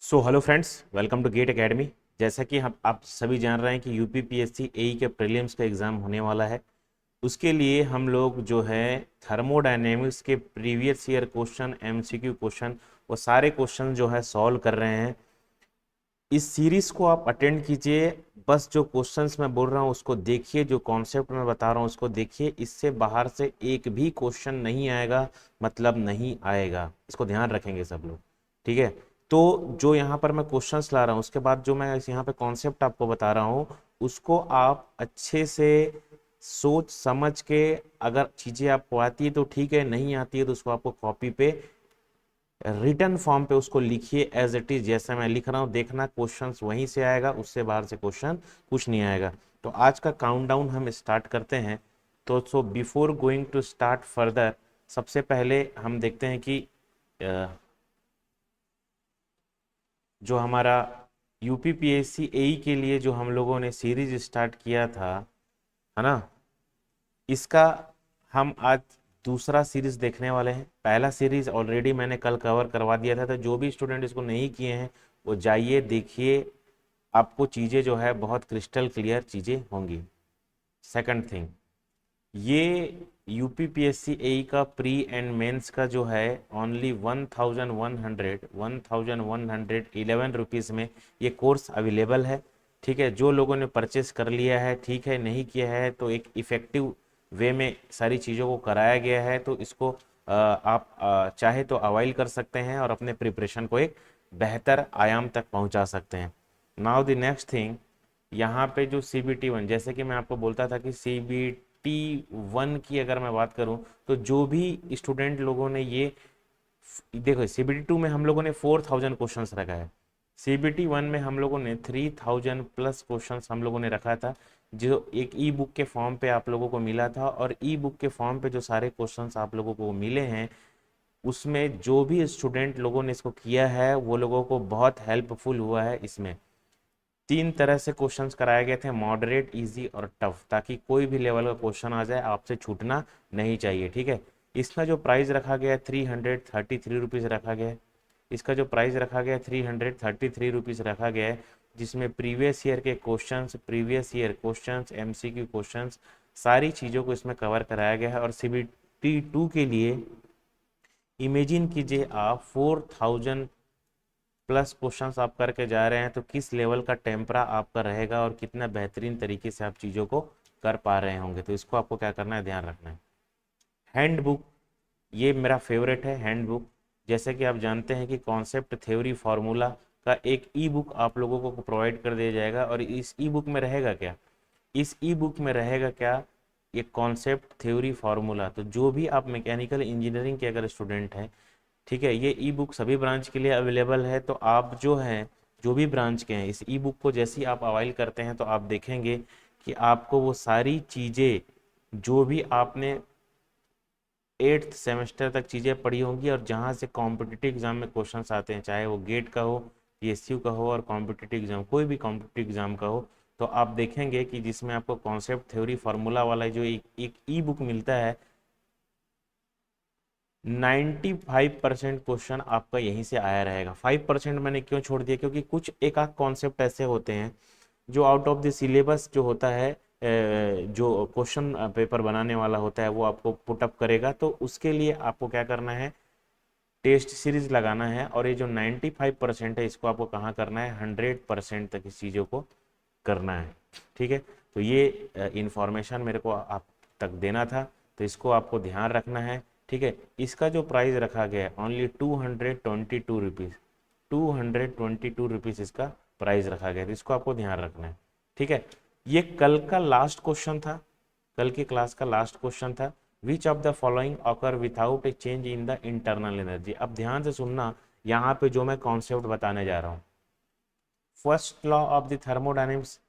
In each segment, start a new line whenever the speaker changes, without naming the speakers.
So hello friends, welcome to GATE academy. जैसा कि हम आप सभी जान रहे हैं कि यूपीपीएससी एई के प्रीलिम्स का एग्ज़ाम होने वाला है। उसके लिए हम लोग जो है थर्मोडायनेमिक्स के previous year question, MCQ question, वो सारे क्वेश्चन जो है सॉल्व कर रहे हैं। इस सीरीज को आप अटेंड कीजिए। बस जो क्वेश्चंस मैं बोल रहा हूँ उसको देखिए, जो कॉन्सेप्ट मैं बता रहा हूँ उसको देखिए। इससे बाहर से एक भी क्वेश्चन नहीं आएगा, मतलब नहीं आएगा। इसको ध्यान रखेंगे सब लोग, ठीक है। तो जो यहाँ पर मैं क्वेश्चंस ला रहा हूँ, उसके बाद जो मैं यहाँ पे कॉन्सेप्ट आपको बता रहा हूँ, उसको आप अच्छे से सोच समझ के, अगर चीज़ें आपको आती है तो ठीक है, नहीं आती है तो उसको आपको कॉपी पे रिटर्न फॉर्म पे उसको लिखिए एज इट इज, जैसे मैं लिख रहा हूँ। देखना क्वेश्चंस वहीं से आएगा, उससे बाहर से क्वेश्चन कुछ नहीं आएगा। तो आज का काउंटडाउन हम स्टार्ट करते हैं। तो before going to start further, सबसे पहले हम देखते हैं कि जो हमारा यूपीपीएससी एई के लिए जो हम लोगों ने सीरीज स्टार्ट किया था, है ना, इसका हम आज दूसरा सीरीज देखने वाले हैं। पहला सीरीज ऑलरेडी मैंने कल कवर करवा दिया था, तो जो भी स्टूडेंट इसको नहीं किए हैं वो जाइए देखिए। आपको चीज़ें जो है बहुत क्रिस्टल क्लियर चीज़ें होंगी। सेकंड थिंग, ये यूपीपीएससी एई का प्री एंड मेंस का जो है ओनली 1111 रुपीज़ में ये कोर्स अवेलेबल है, ठीक है। जो लोगों ने परचेस कर लिया है ठीक है, नहीं किया है तो एक इफ़ेक्टिव वे में सारी चीज़ों को कराया गया है, तो इसको आप चाहे तो अवाइल कर सकते हैं और अपने प्रिपरेशन को एक बेहतर आयाम तक पहुंचा सकते हैं। नाउ द नेक्स्ट थिंग, यहाँ पे जो CBT 1, जैसे कि मैं आपको बोलता था कि CBT 1 की अगर मैं बात करूँ, तो जो भी स्टूडेंट लोगों ने ये देखो, CBT 2 में हम लोगों ने 4000 क्वेश्चंस रखा है। CBT 1 में हम लोगों ने 3000 प्लस क्वेश्चंस हम लोगों ने रखा था, जो एक ई बुक के फॉर्म पे आप लोगों को मिला था। और ई बुक के फॉर्म पे जो सारे क्वेश्चंस आप लोगों को मिले हैं, उसमें जो भी स्टूडेंट लोगों ने इसको किया है वो लोगों को बहुत हेल्पफुल हुआ है। इसमें 3 तरह से क्वेश्चंस कराए गए थे, मॉडरेट, इजी और टफ, ताकि कोई भी लेवल का क्वेश्चन आ जाए आपसे छूटना नहीं चाहिए, ठीक है। इसका जो प्राइस रखा गया है 333 रुपीज़ रखा गया है। इसका जो प्राइस रखा गया है 333 रुपीज़ रखा गया है, जिसमें प्रीवियस ईयर के questions, previous year questions, MCQ questions, सारी चीज़ों को इसमें कवर कराया गया है। और CBT 2 के लिए इमेजिन कीजिए आप 4000 प्लस क्वेश्चंस आप करके जा रहे हैं, तो किस लेवल का टेम्परा आपका रहेगा और कितना बेहतरीन तरीके से आप चीज़ों को कर पा रहे होंगे। तो इसको आपको क्या करना है, ध्यान रखना है। हैंड बुक, ये मेरा फेवरेट है हैंड बुक। जैसे कि आप जानते हैं कि कॉन्सेप्ट, थ्योरी, फार्मूला का एक ई बुक आप लोगों को प्रोवाइड कर दिया जाएगा। और इस ई बुक में रहेगा क्या, इस ई बुक में रहेगा क्या, ये कॉन्सेप्ट, थ्योरी, फार्मूला। तो जो भी आप मैकेनिकल इंजीनियरिंग के अगर स्टूडेंट हैं, ठीक है, ये ई बुक सभी ब्रांच के लिए अवेलेबल है। तो आप जो हैं, जो भी ब्रांच के हैं, इस ई बुक को जैसे ही आप अवाइल करते हैं तो आप देखेंगे कि आपको वो सारी चीज़ें जो भी आपने 8th सेमेस्टर तक चीज़ें पढ़ी होंगी, और जहाँ से कॉम्पिटिटिव एग्जाम में क्वेश्चंस आते हैं, चाहे वो गेट का हो, PSU का हो, और कॉम्पिटिटिव एग्जाम, कोई भी कॉम्पिटिटिव एग्जाम का हो, तो आप देखेंगे कि जिसमें आपको कॉन्सेप्ट, थ्योरी, फार्मूला वाला जो एक ई बुक मिलता है, 95% क्वेश्चन आपका यहीं से आया रहेगा। 5% मैंने क्यों छोड़ दिया, क्योंकि कुछ एक आध कॉन्सेप्ट ऐसे होते हैं जो आउट ऑफ द सिलेबस जो होता है, जो क्वेश्चन पेपर बनाने वाला होता है वो आपको पुट अप करेगा। तो उसके लिए आपको क्या करना है, टेस्ट सीरीज लगाना है। और ये जो 95% है, इसको आपको कहाँ करना है, 100% तक इस चीज़ों को करना है, ठीक है। तो ये इंफॉर्मेशन मेरे को आप तक देना था, तो इसको आपको ध्यान रखना है, ठीक है। इसका जो प्राइस रखा गया है ओनली 222 रुपीज़, 222 रुपीज़ इसका प्राइस रखा गया है, तो इसको आपको ध्यान रखना है, ठीक है। ये कल का लास्ट क्वेश्चन था, कल की क्लास का लास्ट क्वेश्चन था। विच of the following occur without A change in the internal energy. अब ध्यान से सुनना, यहाँ पे जो मैं कॉन्सेप्ट बताने जा रहा हूँ, first law of the thermodynamics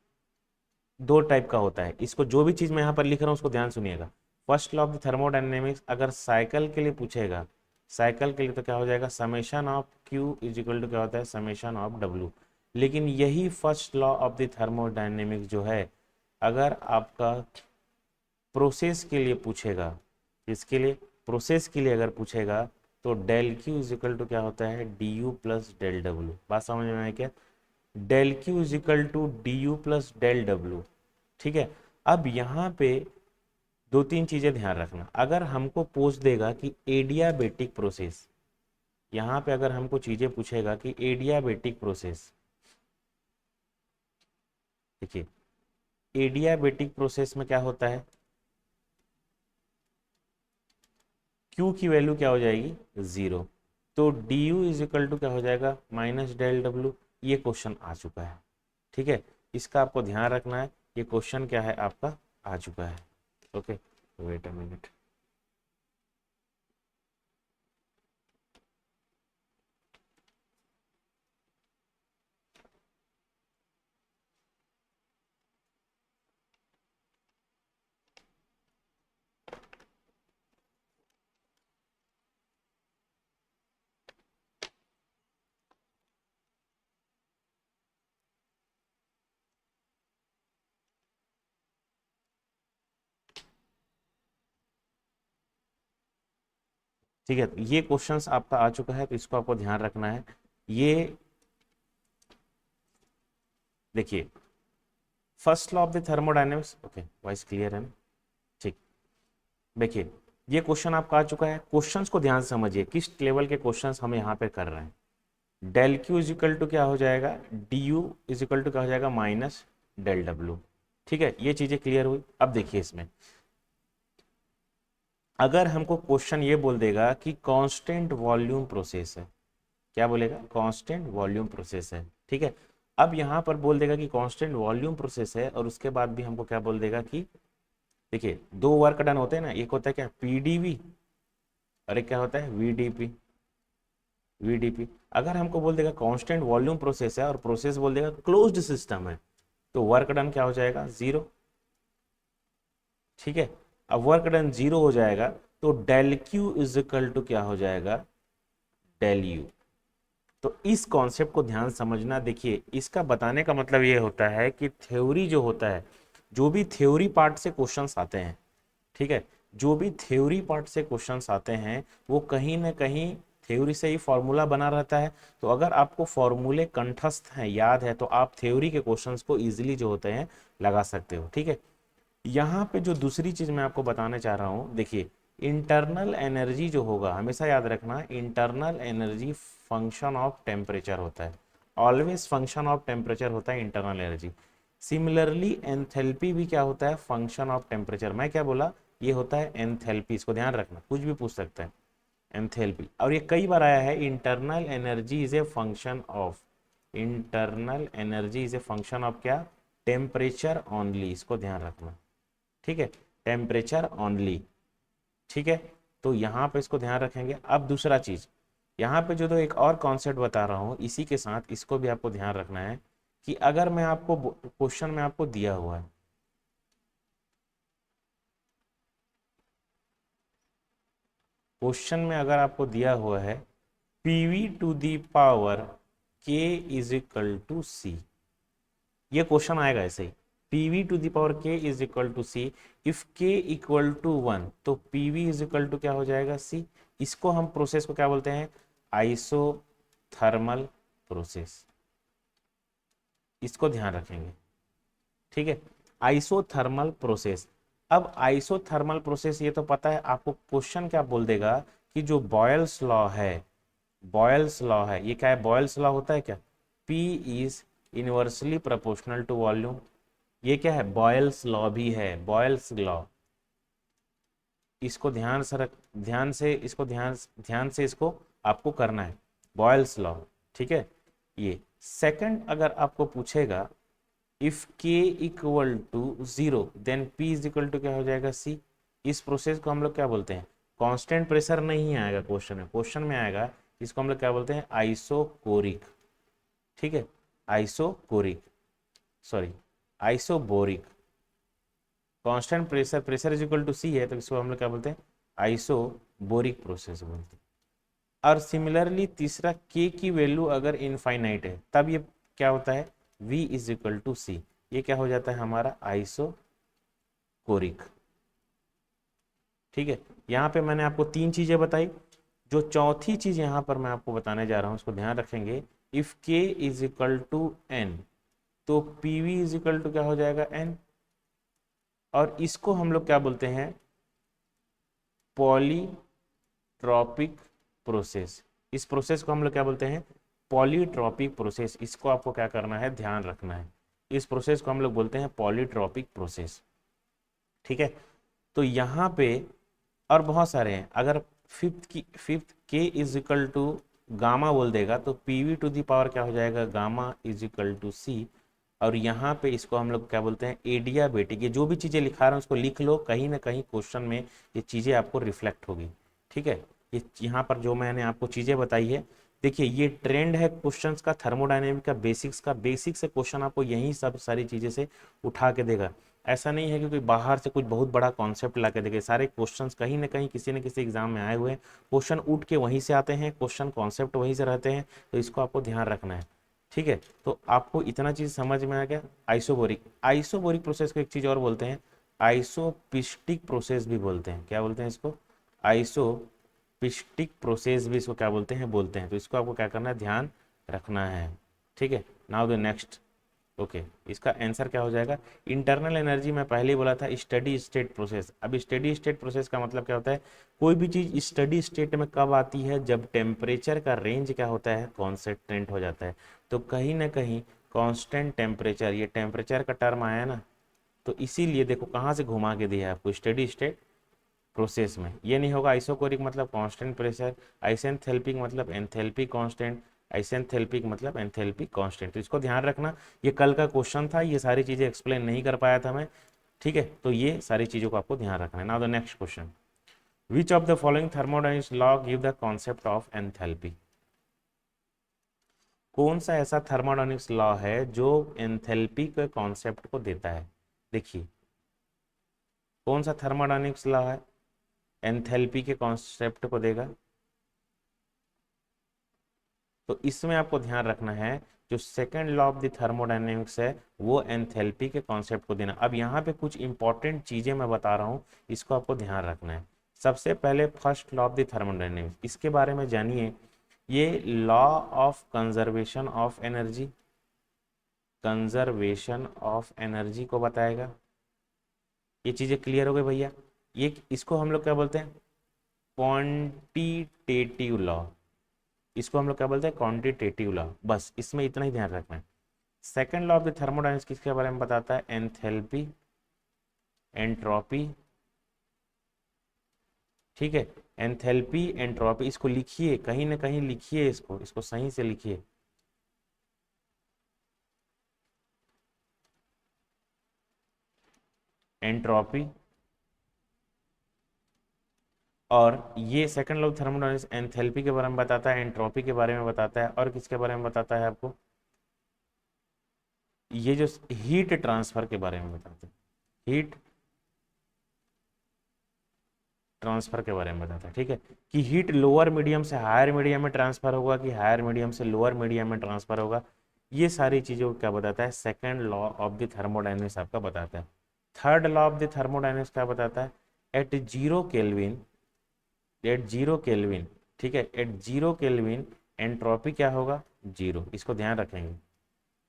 दो टाइप का होता है। इसको जो भी चीज़ मैं यहाँ पर लिख रहा हूँ उसको ध्यान सुनिएगा। First law of the thermodynamics अगर साइकिल के लिए पूछेगा, साइकिल के लिए तो क्या हो जाएगा, summation of Q is equal to क्या होता है, समेशन ऑफ डब्ल्यू। लेकिन यही first law of the thermodynamics जो है, अगर आपका प्रोसेस के लिए पूछेगा, इसके लिए, प्रोसेस के लिए अगर पूछेगा, तो del Q is equal to क्या होता है, D U plus del W. बात समझ में आया क्या? Del Q is equal to D U plus del W. ठीक है, अब यहाँ पे दो तीन चीजें ध्यान रखना। अगर हमको पूछ देगा कि एडियाबेटिक प्रोसेस, यहाँ पे अगर हमको चीजें पूछेगा कि एडियाबेटिक प्रोसेस, देखिए एडियाबेटिक प्रोसेस में क्या होता है, Q की वैल्यू क्या हो जाएगी, जीरो। तो d U is equal to क्या हो जाएगा, माइनस डेल डब्ल्यू। ये क्वेश्चन आ चुका है। ठीक है, इसका आपको ध्यान रखना है। ये क्वेश्चन क्या है आपका, आ चुका है। Okay, wait a minute. ठीक है, तो ये क्वेश्चंस आपका आ चुका है, तो इसको आपको ध्यान रखना है। ये देखिए, first law of the thermodynamics, okay voice clear है ना? ठीक, देखिए ये क्वेश्चन आपका आ चुका है। क्वेश्चंस को ध्यान से समझिए, किस लेवल के क्वेश्चंस हम यहाँ पे कर रहे हैं। Del Q is equal to क्या हो जाएगा, d U is equal to क्या हो जाएगा, माइनस डेल डब्ल्यू। ठीक है, ये चीजें क्लियर हुई। अब देखिए इसमें अगर हमको क्वेश्चन ये बोल देगा कि कांस्टेंट वॉल्यूम प्रोसेस है, क्या बोलेगा, कांस्टेंट वॉल्यूम प्रोसेस है। ठीक है, अब यहाँ पर बोल देगा कि कांस्टेंट वॉल्यूम प्रोसेस है, और उसके बाद भी हमको क्या बोल देगा कि देखिए दो वर्क डन होते हैं ना, एक होता है क्या, पीडीवी, और एक क्या होता है, वीडीपी। वीडीपी, अगर हमको बोल देगा कांस्टेंट वॉल्यूम प्रोसेस है और प्रोसेस बोल देगा क्लोज्ड सिस्टम है, तो वर्क डन क्या हो जाएगा, जीरो। ठीक है, अब वर्क डन जीरो हो जाएगा, तो del Q is equal to क्या हो जाएगा, डेल यू। तो इस कॉन्सेप्ट को ध्यान समझना। देखिए इसका बताने का मतलब ये होता है कि थ्योरी जो होता है, जो भी थ्योरी पार्ट से क्वेश्चंस आते हैं, ठीक है, जो भी थ्योरी पार्ट से क्वेश्चंस आते हैं वो कहीं ना कहीं थ्योरी से ही फॉर्मूला बना रहता है। तो अगर आपको फॉर्मूले कंठस्थ हैं, याद है, तो आप थ्योरी के क्वेश्चंस को इजीली जो होते हैं लगा सकते हो। ठीक है, यहाँ पे जो दूसरी चीज मैं आपको बताना चाह रहा हूँ, देखिए इंटरनल एनर्जी जो होगा, हमेशा याद रखना, internal energy function of temperature होता है। ऑलवेज फंक्शन ऑफ टेम्परेचर होता है इंटरनल एनर्जी। सिमिलरली एंथैल्पी भी क्या होता है, फंक्शन ऑफ टेम्परेचर। मैं क्या बोला, ये होता है एंथैल्पी। इसको ध्यान रखना, कुछ भी पूछ सकता है, एंथैल्पी। और ये कई बार आया है, internal energy is a function of, internal energy is a function of क्या, टेम्परेचर ओनली। इसको ध्यान रखना। ठीक है, टेम्परेचर ओनली। ठीक है, तो यहाँ पे इसको ध्यान रखेंगे। अब दूसरा चीज, यहाँ पे जो तो एक और कॉन्सेप्ट बता रहा हूँ, इसी के साथ इसको भी आपको ध्यान रखना है कि अगर मैं आपको क्वेश्चन में आपको दिया हुआ है, क्वेश्चन में अगर आपको दिया हुआ है PV to the power K is equal to C, ये क्वेश्चन आएगा ऐसे ही, PV to the power K is equal to C, if K equal to one, तो पीवी इज इक्वल टू क्या हो जाएगा, सी। इसको हम प्रोसेस को क्या बोलते हैं, आइसोथर्मल प्रोसेस। इसको ध्यान रखेंगे। ठीक है, आइसोथर्मल प्रोसेस। अब आइसोथर्मल प्रोसेस ये तो पता है आपको, क्वेश्चन क्या बोल देगा कि जो बॉयल्स लॉ है, बॉयल्स लॉ है, ये क्या है, बॉयल्स लॉ होता है क्या, P is inversely proportional to volume. ये क्या है, बॉयल्स लॉ भी है, बॉयल्स लॉ। इसको ध्यान से रख, ध्यान से इसको ध्यान से इसको आपको करना है, बॉयल्स लॉ। ठीक है, ये सेकंड अगर आपको पूछेगा if K equal to zero, then P is equal to क्या हो जाएगा, सी। इस प्रोसेस को हम लोग क्या बोलते हैं, कांस्टेंट प्रेशर नहीं आएगा क्वेश्चन में, क्वेश्चन में आएगा इसको हम लोग क्या बोलते हैं, आइसोकोरिक। ठीक है, isochoric, sorry isobaric. Constant pressure, pressure is equal to C है, तो इसको हम लोग क्या बोलते हैं, आइसोबोरिक प्रोसेस बोलते हैं। और सिमिलरली तीसरा, के की वैल्यू अगर इनफाइनाइट है, तब ये क्या होता है, V is equal to C. ये क्या हो जाता है हमारा, आइसोकोरिक। ठीक है, यहाँ पे मैंने आपको तीन चीजें बताई, जो चौथी चीज यहाँ पर मैं आपको बताने जा रहा हूँ उसको ध्यान रखेंगे, इफ के इज इक्वल टू एन, तो पीवी इज इक्वल टू क्या हो जाएगा, एन। और इसको हम लोग क्या बोलते हैं, पॉलीट्रॉपिक प्रोसेस। इस प्रोसेस को हम लोग क्या बोलते हैं, पॉलीट्रॉपिक प्रोसेस। इसको आपको क्या करना है, ध्यान रखना है। इस प्रोसेस को हम लोग बोलते हैं पॉलीट्रॉपिक प्रोसेस। ठीक है, तो यहाँ पे और बहुत सारे हैं। अगर फिफ्थ के इज इक्वल टू गामा बोल देगा तो पीवी टू दी पावर क्या हो जाएगा, गामा इज इक्वल टू सी। और यहाँ पे इसको हम लोग क्या बोलते हैं, एडियाबेटिक। ये जो भी चीज़ें लिखा रहा हूँ उसको लिख लो, कहीं ना कहीं क्वेश्चन में ये चीज़ें आपको रिफ्लेक्ट होगी। ठीक है, ये यहाँ पर जो मैंने आपको चीज़ें बताई है, देखिए ये ट्रेंड है क्वेश्चंस का, थर्मोडायनेमिक का बेसिक्स का। बेसिक से क्वेश्चन आपको यही सब सारी चीज़ें से उठा के देगा। ऐसा नहीं है कि कोई बाहर से कुछ बहुत बड़ा कॉन्सेप्ट ला के देखे। सारे क्वेश्चंस कहीं ना कहीं किसी न किसी एग्जाम में आए हुए हैं, क्वेश्चन उठ के वहीं से आते हैं, क्वेश्चन कॉन्सेप्ट वहीं से रहते हैं। तो इसको आपको ध्यान रखना है। ठीक है, तो आपको इतना चीज समझ में आ गया। आइसोबोरिक, आइसोबोरिक प्रोसेस को एक चीज और बोलते हैं, आइसोपिस्टिक प्रोसेस भी बोलते हैं। क्या बोलते हैं इसको, आइसोपिस्टिक प्रोसेस भी इसको क्या बोलते हैं। तो इसको आपको क्या करना है, ध्यान रखना है। ठीक है, नाउ द नेक्स्ट। ओके, इसका आंसर क्या हो जाएगा, इंटरनल एनर्जी। मैं पहले ही बोला था स्टडी स्टेट प्रोसेस। अब स्टडी स्टेट प्रोसेस का मतलब क्या होता है, कोई भी चीज स्टडी स्टेट में कब आती है, जब टेम्परेचर का रेंज क्या होता है, कॉन्स्टेंट हो जाता है। तो कहीं ना कहीं कांस्टेंट टेम्परेचर, ये टेम्परेचर का टर्म आया ना, तो इसीलिए देखो कहाँ से घुमा के दिया है आपको, स्टडी स्टेट प्रोसेस में। ये नहीं होगा आइसोकोरिक मतलब कांस्टेंट प्रेशर, आइसेंथेल्पिक मतलब एंथैल्पी कांस्टेंट, आइसेंथेल्पिक मतलब एंथैल्पी कांस्टेंट। तो इसको ध्यान रखना, ये कल का क्वेश्चन था, ये सारी चीजें एक्सप्लेन नहीं कर पाया था मैं। ठीक है, तो ये सारी चीजों को आपको ध्यान रखना है। Now the next question, which of the following thermodynamics law give the concept of enthalpy. कौन सा ऐसा थर्मोडायनामिक्स लॉ है जो एंथैल्पी के कॉन्सेप्ट को देता है। देखिए कौन सा थर्मोडायनामिक्स लॉ है एंथैल्पी के कॉन्सेप्ट को देगा। तो इसमें आपको ध्यान रखना है, जो second law of the thermodynamics है वो एंथैल्पी के कॉन्सेप्ट को देना। अब यहाँ पे कुछ इंपॉर्टेंट चीजें मैं बता रहा हूँ, इसको आपको ध्यान रखना है। सबसे पहले first law of the thermodynamics, इसके बारे में जानिए। ये law of conservation of energy, conservation of energy को बताएगा। ये चीजें क्लियर हो गई भैया। ये इसको हम लोग क्या बोलते हैं, क्वांटिटेटिव लॉ। इसको हम लोग क्या बोलते हैं, क्वांटिटेटिव लॉ। बस इसमें इतना ही ध्यान रखना है। Second law of the thermodynamics किसके बारे में बताता है, एंथैल्पी, एंट्रोपी। ठीक है, एंथैल्पी एंट्रोपी, इसको लिखिए, कहीं ना कहीं लिखिए, इसको इसको सही से लिखिए। एंट्रोपी, और ये second law of thermodynamics enthalpy के बारे में बताता है, एंट्रोपी के बारे में बताता है, और किसके बारे में बताता है आपको, ये जो हीट ट्रांसफर के बारे में बताता है, हीट ट्रांसफर के बारे में बताता है। ठीक है, कि हीट लोअर मीडियम से हायर मीडियम में ट्रांसफर होगा कि हायर मीडियम से लोअर मीडियम में ट्रांसफर होगा। ये सारी चीज़ों को क्या बताता है, second law of the thermodynamics आपका बताता है। Third law of the thermodynamics क्या बताता है, at zero Kelvin, at zero Kelvin, ठीक है, एट जीरो केल्विन एंट्रोपी क्या होगा, जीरो। इसको ध्यान रखेंगे।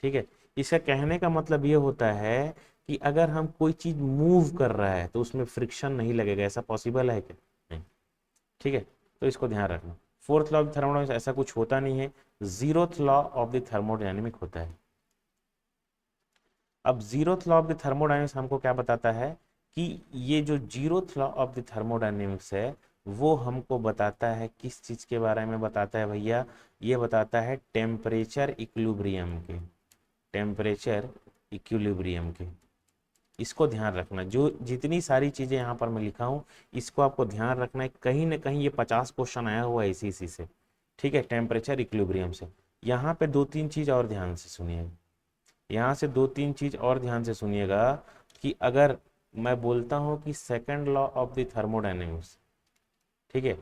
ठीक है, इसका कहने का मतलब ये होता है कि अगर हम कोई चीज मूव कर रहा है तो उसमें फ्रिक्शन नहीं लगेगा। ऐसा पॉसिबल है क्या, नहीं। ठीक है, तो इसको ध्यान रखना। फोर्थ लॉ ऑफ थर्मोडायनेमिक्स ऐसा कुछ होता नहीं है, zeroth law of the thermodynamic होता है। अब zeroth law of the thermodynamics हमको क्या बताता है, कि ये जो zeroth law of the thermodynamics है वो हमको बताता है किस चीज के बारे में बताता है भैया, ये बताता है टेम्परेचर इक्विलिब्रियम के, टेम्परेचर इक्विलिब्रियम के। इसको ध्यान रखना, जो जितनी सारी चीजें यहाँ पर मैं लिखा हूँ इसको आपको ध्यान रखना है। कहीं ना कहीं ये 50 क्वेश्चन आया हुआ है इसी से। ठीक है, टेम्परेचर इक्विलिब्रियम से। यहाँ पे दो तीन चीज और ध्यान से सुनिएगा, यहाँ से दो तीन चीज और ध्यान से सुनिएगा, कि अगर मैं बोलता हूँ कि second law of the thermodynamics, ठीक है,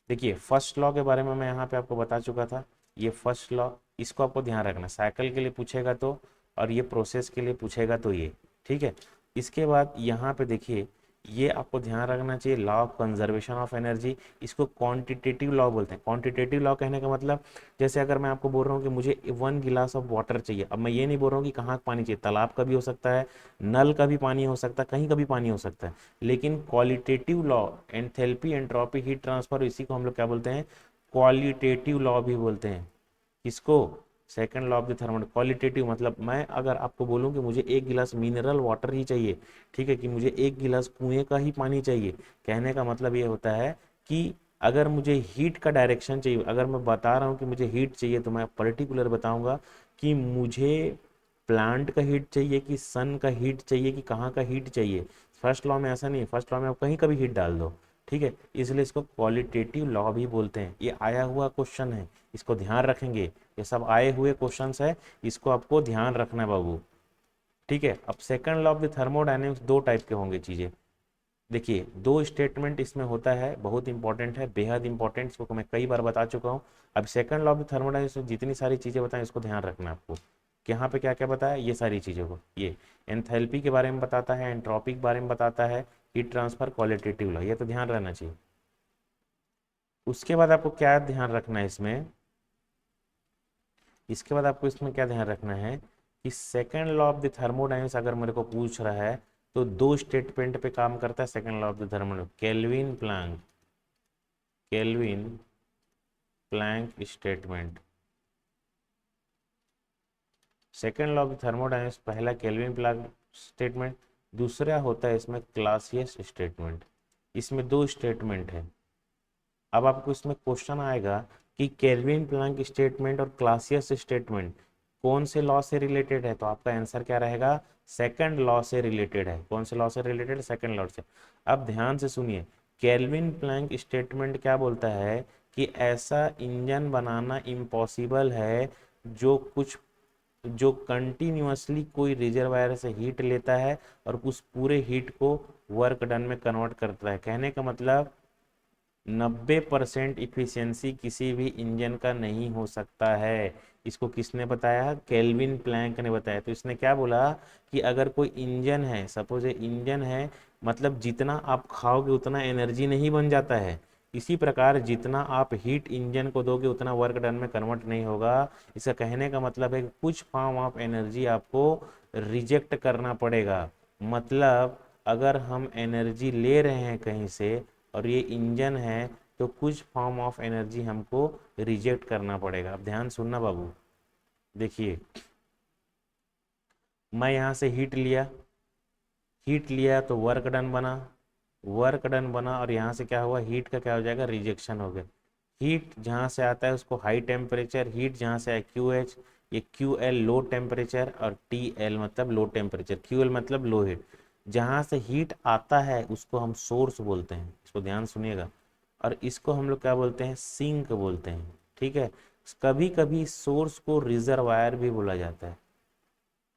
देखिए फर्स्ट लॉ के बारे में मैं यहाँ पे आपको बता चुका था। ये फर्स्ट लॉ, इसको आपको ध्यान रखना, साइकिल के लिए पूछेगा तो, और ये प्रोसेस के लिए पूछेगा तो ये। ठीक है, इसके बाद यहाँ पे देखिए, ये आपको ध्यान रखना चाहिए, law of conservation of energy. इसको क्वांटिटेटिव लॉ बोलते हैं। क्वांटिटेटिव लॉ कहने का मतलब, जैसे अगर मैं आपको बोल रहा हूँ कि मुझे 1 गिलास ऑफ वाटर चाहिए, अब मैं ये नहीं बोल रहा हूँ कि कहाँ का पानी चाहिए, तालाब का भी हो सकता है, नल का भी पानी हो सकता है, कहीं का भी पानी हो सकता है। लेकिन qualitative law, enthalpy, entropy, heat transfer, इसी को हम लोग क्या बोलते हैं, क्वालिटेटिव लॉ भी बोलते हैं। किसको? सेकंड लॉ ऑफ द थर्मोड। क्वालिटेटिव मतलब मैं अगर आपको बोलूं कि मुझे 1 गिलास मिनरल वाटर ही चाहिए, ठीक है, कि मुझे 1 गिलास कुएं का ही पानी चाहिए, कहने का मतलब ये होता है कि अगर मुझे हीट का डायरेक्शन चाहिए, अगर मैं बता रहा हूँ कि मुझे हीट चाहिए, तो मैं पर्टिकुलर बताऊंगा कि मुझे प्लांट का हीट चाहिए, कि सन का हीट चाहिए, कि कहाँ का हीट चाहिए। फर्स्ट लॉ में ऐसा नहीं है, फर्स्ट लॉ में आप कहीं का भी हीट डाल दो, ठीक है। इसलिए इसको क्वालिटेटिव लॉ भी बोलते हैं। ये आया हुआ क्वेश्चन है, इसको ध्यान रखेंगे। ये सब आए हुए क्वेश्चंस है, इसको आपको ध्यान रखना है बाबू, ठीक है। अब second law of the thermodynamics, दो टाइप के होंगे चीजें। देखिए, दो स्टेटमेंट इसमें होता है, बहुत इंपॉर्टेंट है, बेहद इंपॉर्टेंट, इसको मैं कई बार बता चुका हूँ। अब second law of the thermodynamics में जितनी सारी चीजें बताएं, इसको ध्यान रखना है आपको कि यहाँ पे क्या क्या बताया, ये सारी चीज़ों को। ये एंथैल्पी के बारे में बताता है, एंट्रोपी के बारे में बताता है, हीट ट्रांसफर, क्वालिटेटिव लॉ, ये तो ध्यान रहना चाहिए। उसके बाद आपको क्या ध्यान रखना है इसमें, इसके बाद आपको इसमें क्या ध्यान रखना है कि second law of the thermodynamics अगर मेरे को पूछ रहा है, तो दो स्टेटमेंट पे काम करता है second law of the thermodynamics, Kelvin Planck, Kelvin Planck statement. Second law of thermodynamics, पहला केल्विन प्लैंक स्टेटमेंट, दूसरा होता है इसमें क्लासियस स्टेटमेंट। इसमें दो स्टेटमेंट है। अब आपको इसमें क्वेश्चन आएगा कि केल्विन प्लैंक स्टेटमेंट और क्लासियस स्टेटमेंट कौन से लॉ से रिलेटेड है, तो आपका आंसर क्या रहेगा, सेकंड लॉ से रिलेटेड है। कौन से लॉ से रिलेटेड? सेकंड लॉ से। अब ध्यान से सुनिए, केल्विन प्लैंक स्टेटमेंट क्या बोलता है कि ऐसा इंजन बनाना इम्पॉसिबल है जो कंटिन्यूअसली कोई रिजर्वायर से हीट लेता है और उस पूरे हीट को वर्क डन में कन्वर्ट करता है। कहने का मतलब 90% इफिशियंसी किसी भी इंजन का नहीं हो सकता है। इसको किसने बताया? केल्विन प्लैंक ने बताया। तो इसने क्या बोला कि अगर कोई इंजन है, सपोज ये इंजन है, मतलब जितना आप खाओगे उतना एनर्जी नहीं बन जाता है। इसी प्रकार जितना आप हीट इंजन को दोगे उतना वर्क डन में कन्वर्ट नहीं होगा। इसका कहने का मतलब है कि कुछ फॉर्म ऑफ एनर्जी आपको रिजेक्ट करना पड़ेगा। मतलब अगर हम एनर्जी ले रहे हैं कहीं से और ये इंजन है, तो कुछ फॉर्म ऑफ एनर्जी हमको रिजेक्ट करना पड़ेगा। अब ध्यान सुनना बाबू, देखिए, मैं यहाँ से हीट लिया, हीट लिया तो वर्क डन बना, वर्क डन बना, और यहाँ से क्या हुआ, हीट का क्या हो जाएगा, रिजेक्शन हो गया। हीट जहाँ से आता है उसको हाई टेम्परेचर, हीट जहाँ से आए क्यू एच, ये क्यू एल लो टेम्परेचर, और टी एल मतलब लो टेम्परेचर, क्यू एल मतलब लो हीट। जहाँ से हीट आता है उसको हम सोर्स बोलते हैं, इसको ध्यान सुनिएगा। और इसको हम लोग क्या बोलते हैं, सिंक बोलते हैं, ठीक है। कभी कभी सोर्स को रिजर्वायर भी बोला जाता है,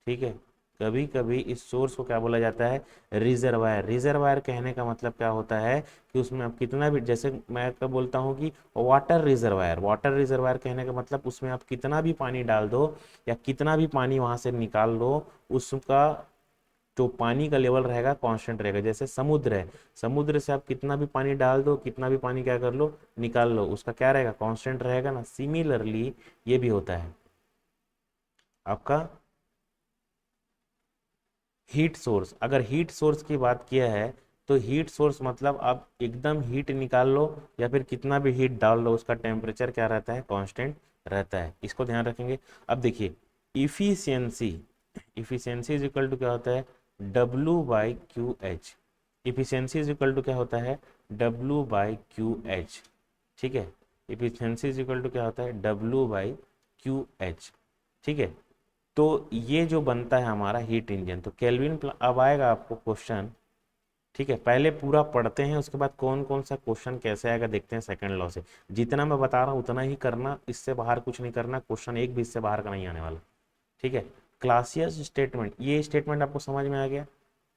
ठीक है। कभी कभी इस सोर्स को क्या बोला जाता है, रिजर्वायर। रिजर्वायर कहने का मतलब क्या होता है कि उसमें आप कितना भी, जैसे मैं क्या बोलता हूँ कि वाटर रिजर्वायर, वाटर रिजर्वायर कहने का मतलब उसमें आप कितना भी पानी डाल दो या कितना भी पानी वहां से निकाल लो, उसका जो पानी का लेवल रहेगा कांस्टेंट रहेगा। जैसे समुद्र है, समुद्र से आप कितना भी पानी डाल दो, कितना भी पानी क्या कर लो, निकाल लो, उसका क्या रहेगा, कांस्टेंट रहेगा ना। सिमिलरली ये भी होता है आपका हीट सोर्स। अगर हीट सोर्स की बात किया है, तो हीट सोर्स मतलब आप एकदम हीट निकाल लो या फिर कितना भी हीट डाल लो, उसका टेम्परेचर क्या रहता है, कांस्टेंट रहता है। इसको ध्यान रखेंगे। अब देखिए, efficiency, efficiency is equal to क्या होता है, W by Q H. Efficiency is equal to क्या होता है, डब्ल्यू बाई क्यू एच, ठीक है। इफिशियंसी इज इक्वल टू क्या होता है, डब्ल्यू बाई क्यू एच, ठीक है। तो ये जो बनता है हमारा हीट इंजन, तो केल्विन अब आएगा आपको क्वेश्चन, ठीक है। पहले पूरा पढ़ते हैं, उसके बाद कौन कौन सा क्वेश्चन कैसे आएगा देखते हैं सेकंड लॉ से। जितना मैं बता रहा हूँ उतना ही करना, इससे बाहर कुछ नहीं करना, क्वेश्चन एक भी इससे बाहर का नहीं आने वाला, ठीक है। क्लासियस स्टेटमेंट, ये स्टेटमेंट आपको समझ में आ गया।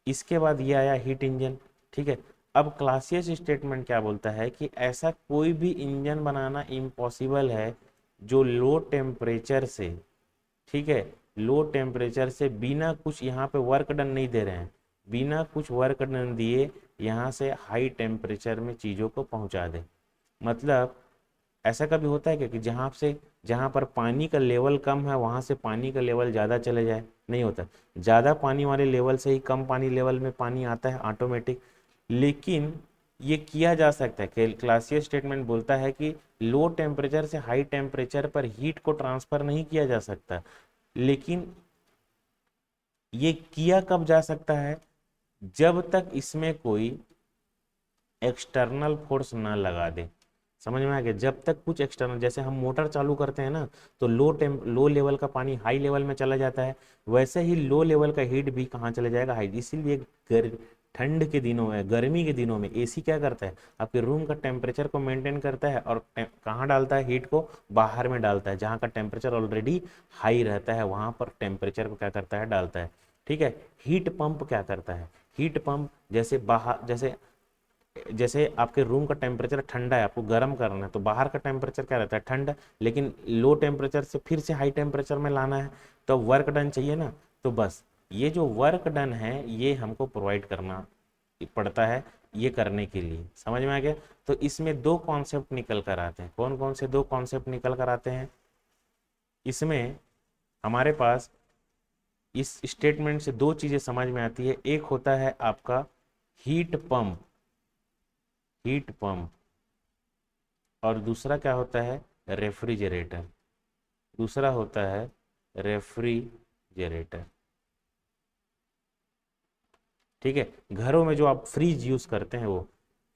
इसके बाद ये आया हीट इंजन, ठीक है। अब क्लासियस स्टेटमेंट क्या बोलता है कि ऐसा कोई भी इंजन बनाना इम्पॉसिबल है जो लो टेम्परेचर से, ठीक है, लो टेम्परेचर से बिना कुछ यहाँ पे वर्क डन नहीं दे रहे हैं, बिना कुछ वर्क डन दिए यहाँ से हाई टेम्परेचर में चीज़ों को पहुँचा दे। मतलब ऐसा कभी होता है क्या कि जहाँ पर पानी का लेवल कम है वहाँ से पानी का लेवल ज़्यादा चले जाए? नहीं होता। ज़्यादा पानी वाले लेवल से ही कम पानी लेवल में पानी आता है ऑटोमेटिक। लेकिन ये किया जा सकता है। क्लासियस स्टेटमेंट बोलता है कि लो टेम्परेचर से हाई टेम्परेचर पर हीट को ट्रांसफर नहीं किया जा सकता। लेकिन ये किया कब जा सकता है? जब तक इसमें कोई एक्सटर्नल फोर्स ना लगा दे। समझ में आ गया? जब तक कुछ एक्सटर्नल, जैसे हम मोटर चालू करते हैं ना, तो लो लेवल का पानी हाई लेवल में चला जाता है, वैसे ही लो लेवल का हीट भी कहाँ चले जाएगा? हाई। इसीलिए ठंड के दिनों में, गर्मी के दिनों में एसी क्या करता है? आपके रूम का टेम्परेचर को मेंटेन करता है और कहाँ डालता है हीट को? बाहर में डालता है, जहाँ का टेम्परेचर ऑलरेडी हाई रहता है वहाँ पर टेम्परेचर को क्या करता है? डालता है। ठीक है। हीट पंप क्या करता है? हीट पंप जैसे आपके रूम का टेम्परेचर ठंडा है, आपको गर्म करना है, तो बाहर का टेम्परेचर क्या रहता है? ठंडा। लेकिन लो टेम्परेचर से फिर से हाई टेम्परेचर में लाना है, तो वर्क डन चाहिए ना। तो बस ये जो वर्क डन है ये हमको प्रोवाइड करना पड़ता है ये करने के लिए। समझ में आ गया? तो इसमें दो कॉन्सेप्ट निकल कर आते हैं। कौन कौन से दो कॉन्सेप्ट निकल कर आते हैं इसमें? हमारे पास इस स्टेटमेंट से दो चीजें समझ में आती है। एक होता है आपका हीट पंप, हीट पंप, और दूसरा क्या होता है? रेफ्रिजरेटर। दूसरा होता है रेफ्रिजरेटर। ठीक है। घरों में जो आप फ्रिज यूज करते हैं वो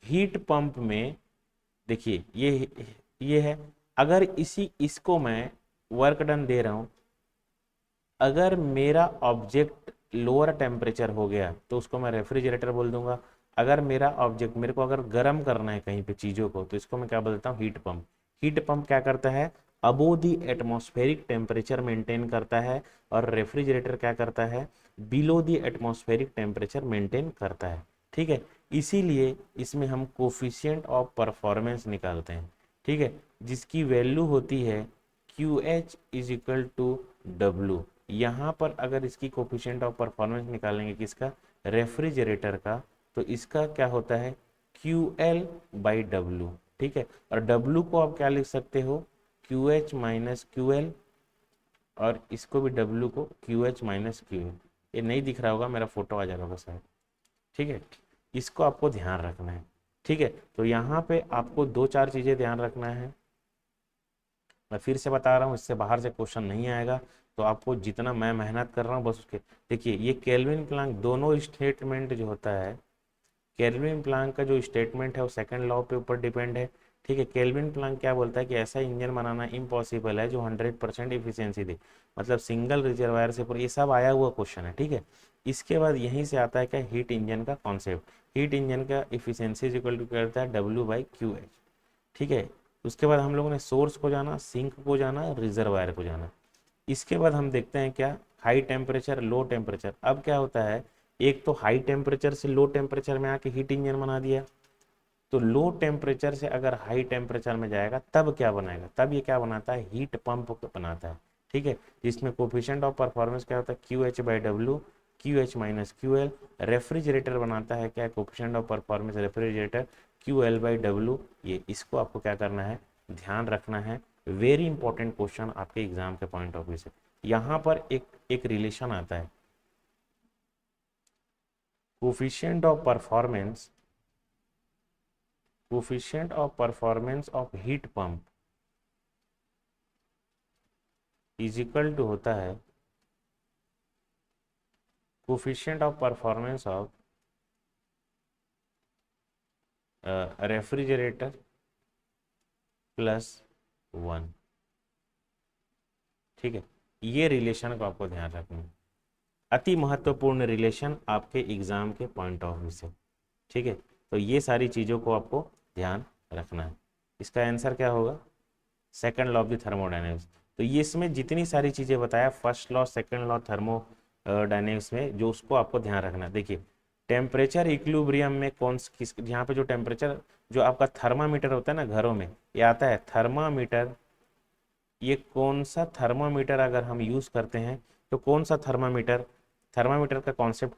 हीट पंप में, देखिए ये है। अगर इसको मैं वर्क डन दे रहा हूं, अगर मेरा ऑब्जेक्ट लोअर टेम्परेचर हो गया तो उसको मैं रेफ्रिजरेटर बोल दूंगा। अगर मेरा ऑब्जेक्ट, मेरे को अगर गर्म करना है कहीं पे चीज़ों को, तो इसको मैं क्या बोलता हूँ? Heat pump. हीट पंप क्या करता है? अबो दी एटमॉस्फेरिक टेम्परेचर मेंटेन करता है, और रेफ्रिजरेटर क्या करता है? Below the atmospheric temperature maintain करता है। ठीक है। इसीलिए इसमें हम कोफिशिएंट ऑफ परफॉर्मेंस निकालते हैं। ठीक है। जिसकी वैल्यू होती है Q H is equal to W. यहाँ पर अगर इसकी कोफिशिएंट ऑफ परफॉर्मेंस निकालेंगे किसका? रेफ्रिजरेटर का, तो इसका क्या होता है? Q L by W. ठीक है। और डब्लू को आप क्या लिख सकते हो? Q H minus Q L, और इसको भी डब्लू को Q H minus Q L. ये नहीं दिख रहा होगा, मेरा फोटो आ जा रहा होगा शायद। ठीक है। इसको आपको ध्यान रखना है। ठीक है। तो यहाँ पे आपको दो चार चीज़ें ध्यान रखना है। मैं फिर से बता रहा हूँ, इससे बाहर से क्वेश्चन नहीं आएगा। तो आपको जितना मैं मेहनत कर रहा हूँ बस उसके, देखिए ये केल्विन प्लैंक दोनों स्टेटमेंट जो होता है, केल्विन प्लैंक का जो स्टेटमेंट है वो सेकंड लॉ पे ऊपर डिपेंड है। ठीक है। केल्विन प्लैंक क्या बोलता है कि ऐसा इंजन बनाना इम्पॉसिबल है जो 100% इफिशियंसी दे, मतलब सिंगल रिजर्वायर से पूरा, ये सब आया हुआ क्वेश्चन है। ठीक है। इसके बाद यहीं से आता है क्या? हीट इंजन का कॉन्सेप्ट। हीट इंजन का इफिशियंसी इक्वल टू करता है डब्ल्यू बाई क्यू एच। ठीक है। उसके बाद हम लोगों ने सोर्स को जाना, सिंक को जाना, रिजर्वायर को जाना। इसके बाद हम देखते हैं क्या? High temperature, low temperature. अब क्या होता है? एक तो हाई टेम्परेचर से लो टेम्परेचर में आके हीट इंजन बना दिया, तो लो टेम्परेचर से अगर हाई टेम्परेचर में जाएगा तब क्या बनाएगा? तब ये क्या बनाता है? हीट पंप बनाता है। ठीक है। जिसमें कोफिशिएंट ऑफ परफॉर्मेंस क्या होता है? Q H by W, Q H minus Q L. Refrigerator बनाता है क्या? Coefficient of performance refrigerator Q L by W. ये इसको आपको क्या करना है? ध्यान रखना है। वेरी इंपॉर्टेंट क्वेश्चन आपके एग्जाम के पॉइंट ऑफ व्यू से। यहाँ पर एक रिलेशन आता है, coefficient of performance, coefficient of performance of heat pump is equal to होता है coefficient of performance of refrigerator plus 1। ठीक है। ये रिलेशन को आपको ध्यान रखना है, अति महत्वपूर्ण रिलेशन आपके एग्जाम के पॉइंट ऑफ व्यू से। ठीक है। तो ये सारी चीज़ों को आपको ध्यान रखना है। इसका आंसर क्या होगा? Second law of the thermodynamics. तो ये इसमें जितनी सारी चीज़ें बताया, first law second law thermodynamics में, जो उसको आपको ध्यान रखना है। देखिए टेम्परेचर इक्विलिब्रियम में कौन किस, यहाँ पे जो टेम्परेचर, जो आपका थर्मामीटर होता है ना घरों में, ये आता है थर्मामीटर। ये कौन सा थर्मामीटर अगर हम यूज़ करते हैं, तो कौन सा थर्मामीटर? थर्मामीटर का कॉन्सेप्ट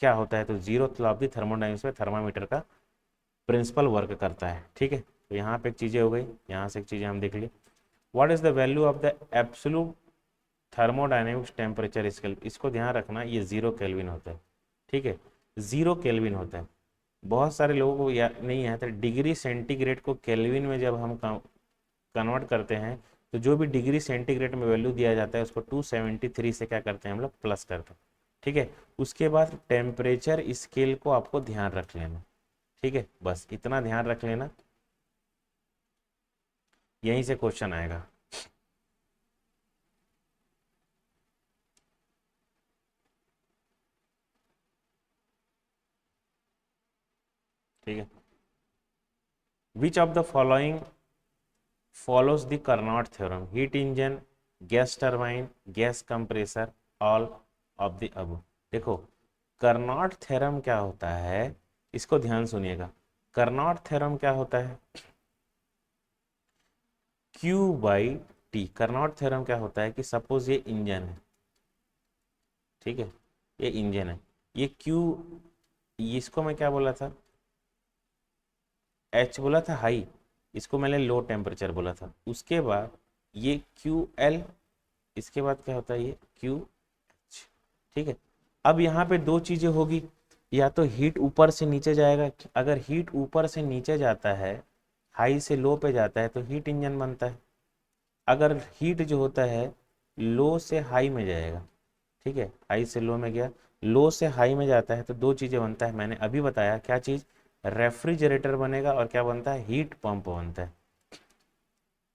क्या होता है, तो zero law of the thermodynamics में थर्मामीटर का प्रिंसिपल वर्क करता है। ठीक है, तो यहाँ पे एक चीज़ें हो गई, यहाँ से एक चीज़ें हम देख ली। What is the value of the absolute thermodynamics temperature scale, इसको ध्यान रखना, ये 0 केल्विन होता है। ठीक है, 0 केल्विन होता है। बहुत सारे लोगों को नहीं आता, डिग्री सेंटीग्रेड को केल्विन में जब हम कन्वर्ट करते हैं तो जो भी डिग्री सेंटीग्रेड में वैल्यू दिया जाता है उसको 273 से क्या करते हैं हम लोग, प्लस करते हैं। ठीक है, उसके बाद टेम्परेचर स्केल को आपको ध्यान रख लेना। ठीक है, बस इतना ध्यान रख लेना, यहीं से क्वेश्चन आएगा। ठीक है, विच of the following follows the Carnot theorem, heat engine, gas turbine, gas compressor, all of the अब। देखो कर्नॉट थ्योरम क्या होता है, इसको ध्यान सुनिएगा। कर्नॉट थ्योरम क्या होता है, Q बाई टी। कर्नॉट थ्योरम क्या होता है कि सपोज ये इंजन है, ठीक है, ये इंजन है, ये Q, इसको मैं क्या बोला था, H बोला था हाई, इसको मैंने लो टेम्परेचर बोला था। उसके बाद ये QL, इसके बाद क्या होता है ये QH। ठीक है, अब यहाँ पे दो चीजें होगी, या तो हीट ऊपर से नीचे जाएगा, अगर हीट ऊपर से नीचे जाता है, हाई से लो पे जाता है तो हीट इंजन बनता है। अगर हीट जो होता है लो से हाई में जाएगा, ठीक है, हाई से लो में गया, लो से हाई में जाता है तो दो चीजें बनता है, मैंने अभी बताया क्या चीज, रेफ्रिजरेटर बनेगा और क्या बनता है, हीट पंप बनता है।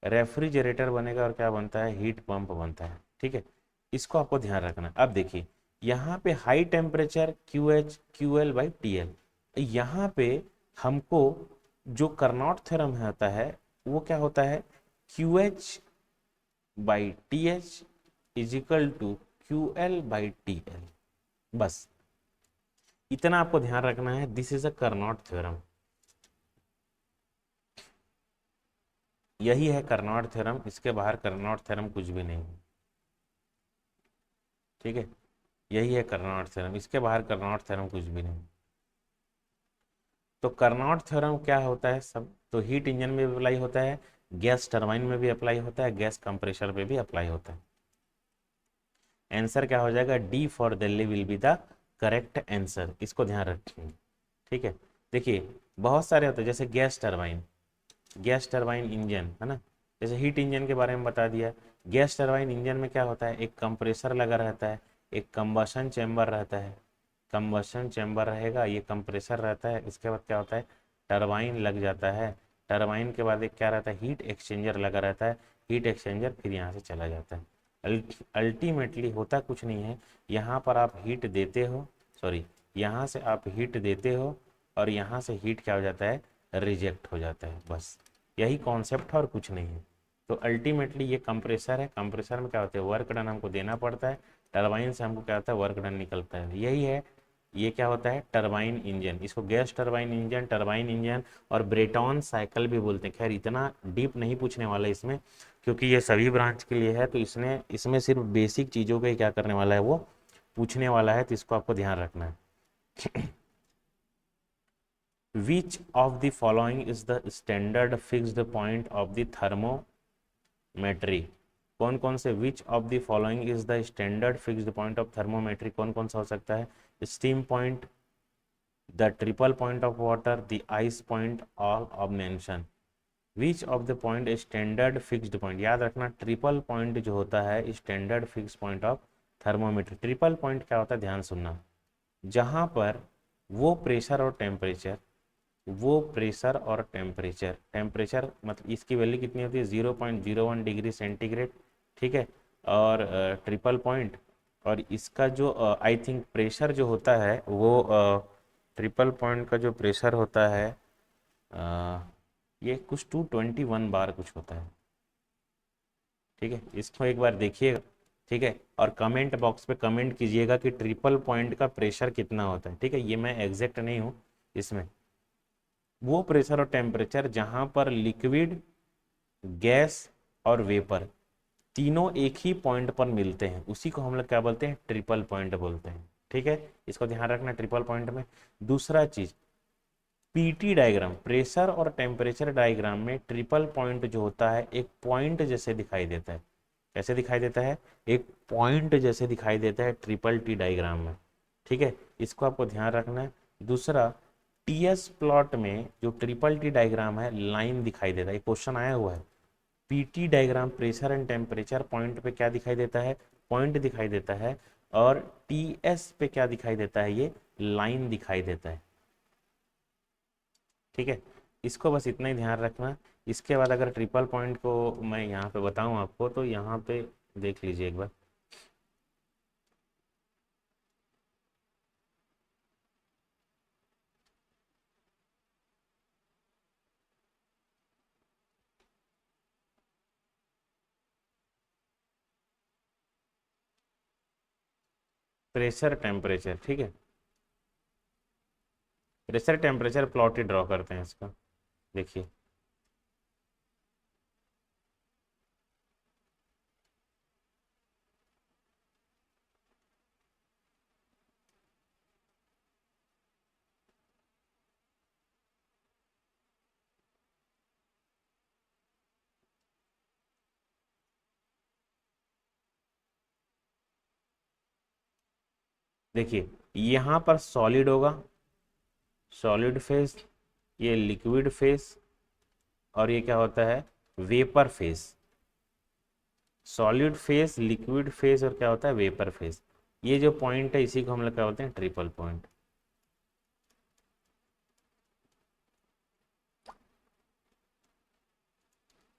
रेफ्रिजरेटर बनेगा और क्या बनता है, हीट पंप बनता है। ठीक है, इसको आपको ध्यान रखना। अब देखिए यहाँ पे high temperature QH QL by TL, यहाँ पे हमको जो करनॉट थ्योरम होता है वो क्या होता है, QH by TH is equal to QL by TL। बस इतना आपको ध्यान रखना है, this is a Carnot theorem, यही है करनॉट थ्योरम, इसके बाहर करनॉट थ्योरम कुछ भी नहीं है। ठीक है, यही है करनॉट थ्योरम, इसके बाहर करनॉट थ्योरम कुछ भी नहीं। तो करनॉट थ्योरम क्या होता है सब, तो हीट इंजन में भी अप्लाई होता है, गैस टरबाइन में भी अप्लाई होता है, गैस कंप्रेसर पे भी अप्लाई होता है। आंसर क्या हो जाएगा, D for Delhi will be the correct answer, इसको ध्यान रखिए। ठीक है, देखिए बहुत सारे होते हैं, जैसे gas turbine, gas turbine engine है ना, जैसे हीट इंजन के बारे में बता दिया। गैस टरबाइन इंजन में क्या होता है, एक कंप्रेसर लगा रहता है, एक कंबशन चैम्बर रहता है, कंबशन चैम्बर रहेगा, ये कंप्रेसर रहता है, इसके बाद क्या होता है, टरबाइन लग जाता है, टरबाइन के बाद एक क्या रहता है, हीट एक्सचेंजर लगा रहता है, हीट एक्सचेंजर फिर यहाँ से चला जाता है। अल्टीमेटली होता कुछ नहीं है, यहाँ पर आप हीट देते हो, सॉरी, यहाँ से आप हीट देते हो और यहाँ से हीट क्या हो जाता है, रिजेक्ट हो जाता है, बस यही कॉन्सेप्ट है और कुछ नहीं है। तो अल्टीमेटली ये कंप्रेसर है, कंप्रेसर में क्या होता है, वर्क डन हमको देना पड़ता है, टरबाइन से हमको क्या होता है, वर्क डन निकलता है, यही है। ये क्या होता है, टरबाइन इंजन, इसको gas turbine engine, turbine engine और ब्रेटॉन साइकिल भी बोलते हैं। खैर इतना डीप नहीं पूछने वाला इसमें, क्योंकि ये सभी ब्रांच के लिए है, तो इसने इसमें सिर्फ बेसिक चीज़ों का ही क्या करने वाला है, वो पूछने वाला है, तो इसको आपको ध्यान रखना है। Which of the following is the standard fixed point of the thermometry? कौन कौन से विच of the following is the standard fixed point of thermometry, कौन कौन सा हो सकता है, steam point, the triple point of water, the ice point, all of mention. Which of the point standard fixed point, याद रखना ट्रिपल पॉइंट जो होता है standard fix point of thermometer. Triple point क्या होता है, ध्यान सुनना, जहां पर वो प्रेशर और टेम्परेचर, वो प्रेशर और टेम्परेचर, टेम्परेचर मतलब इसकी वैल्यू कितनी होती है, 0.01 डिग्री सेंटीग्रेड, ठीक है, और ट्रिपल पॉइंट, और इसका जो आई थिंक प्रेशर जो होता है वो ट्रिपल पॉइंट का जो प्रेशर होता है ये कुछ 221 बार कुछ होता है। ठीक है, इसको एक बार देखिएगा, ठीक है, और कमेंट बॉक्स पे कमेंट कीजिएगा कि ट्रिपल पॉइंट का प्रेशर कितना होता है। ठीक है, ये मैं एग्जैक्ट नहीं हूँ इसमें, वो प्रेशर और टेम्परेचर जहां पर लिक्विड, गैस और वेपर तीनों एक ही पॉइंट पर मिलते हैं, उसी को हम लोग क्या बोलते हैं, ट्रिपल पॉइंट बोलते हैं। ठीक है, इसको ध्यान रखना ट्रिपल पॉइंट में। दूसरा चीज, पीटी डायग्राम, प्रेशर और टेम्परेचर डायग्राम में ट्रिपल पॉइंट जो होता है एक पॉइंट जैसे दिखाई देता है। कैसे दिखाई देता है? एक पॉइंट जैसे दिखाई देता है ट्रिपल टी डायग्राम में। ठीक है, इसको आपको ध्यान रखना है। दूसरा, टीएस प्लॉट में जो ट्रिपल टी डायग्राम है लाइन दिखाई देता है, क्वेश्चन आया हुआ है। PT diagram pressure and temperature point पे क्या दिखाई देता है? पॉइंट दिखाई देता है। और टीएस पे क्या दिखाई देता है? ये लाइन दिखाई देता है। ठीक है, इसको बस इतना ही ध्यान रखना। इसके बाद अगर ट्रिपल पॉइंट को मैं यहाँ पे बताऊँ आपको, तो यहाँ पे देख लीजिए एक बार। प्रेशर टेम्परेचर, ठीक है, प्रेशर टेम्परेचर प्लॉट ही ड्रॉ करते हैं इसका। देखिए, देखिए यहाँ पर सॉलिड होगा, सॉलिड फेस, ये लिक्विड फेस, और ये क्या होता है? Vapour face. Solid phase, liquid phase, और क्या होता है? Vapour face. ये जो पॉइंट है इसी को हम लोग क्या बोलते हैं? Triple point.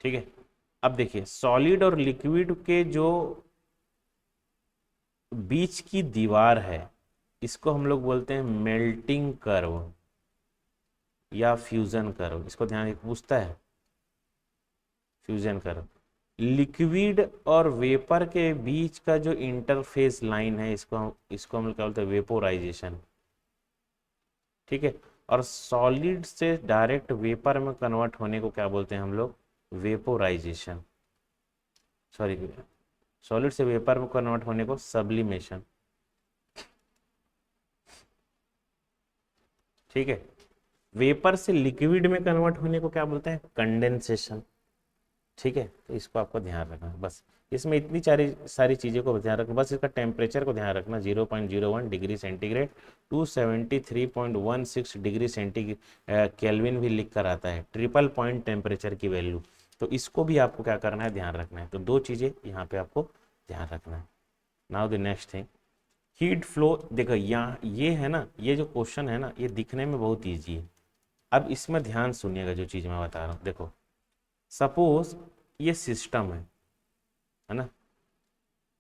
ठीक है, अब देखिए सॉलिड और लिक्विड के जो बीच की दीवार है इसको हम लोग बोलते हैं मेल्टिंग कर्व या फ्यूजन कर्व। इसको ध्यान पूछता है, फ्यूजन कर्व। लिक्विड और वेपर के बीच का जो इंटरफेस लाइन है इसको हम लोग क्या बोलते हैं? वेपोराइजेशन। ठीक है, और सॉलिड से डायरेक्ट वेपर में कन्वर्ट होने को क्या बोलते हैं हम लोग? वेपोराइजेशन। सॉरी, सॉलिड से वेपर में कन्वर्ट होने को सब्लिमेशन। ठीक है, वेपर से लिक्विड में कन्वर्ट होने को क्या बोलते हैं? कंडेंसेशन। ठीक है, तो इसको आपको ध्यान रखना है बस। इसमें इतनी सारी सारी चीज़ों को ध्यान रखना, बस इसका टेम्परेचर को ध्यान रखना, 0.01 degree centigrade, 273.16 degree centigrade kelvin भी लिख कर आता है ट्रिपल पॉइंट टेम्परेचर की वैल्यू। तो इसको भी आपको क्या करना है? ध्यान रखना है। तो दो चीज़ें यहाँ पे आपको ध्यान रखना है। Now the next thing, heat flow. देखो यहाँ ये है ना, ये जो क्वेश्चन है ना, ये दिखने में बहुत ईजी है। अब इसमें ध्यान सुनिएगा जो चीज़ मैं बता रहा हूँ। देखो, सपोज ये सिस्टम है ना,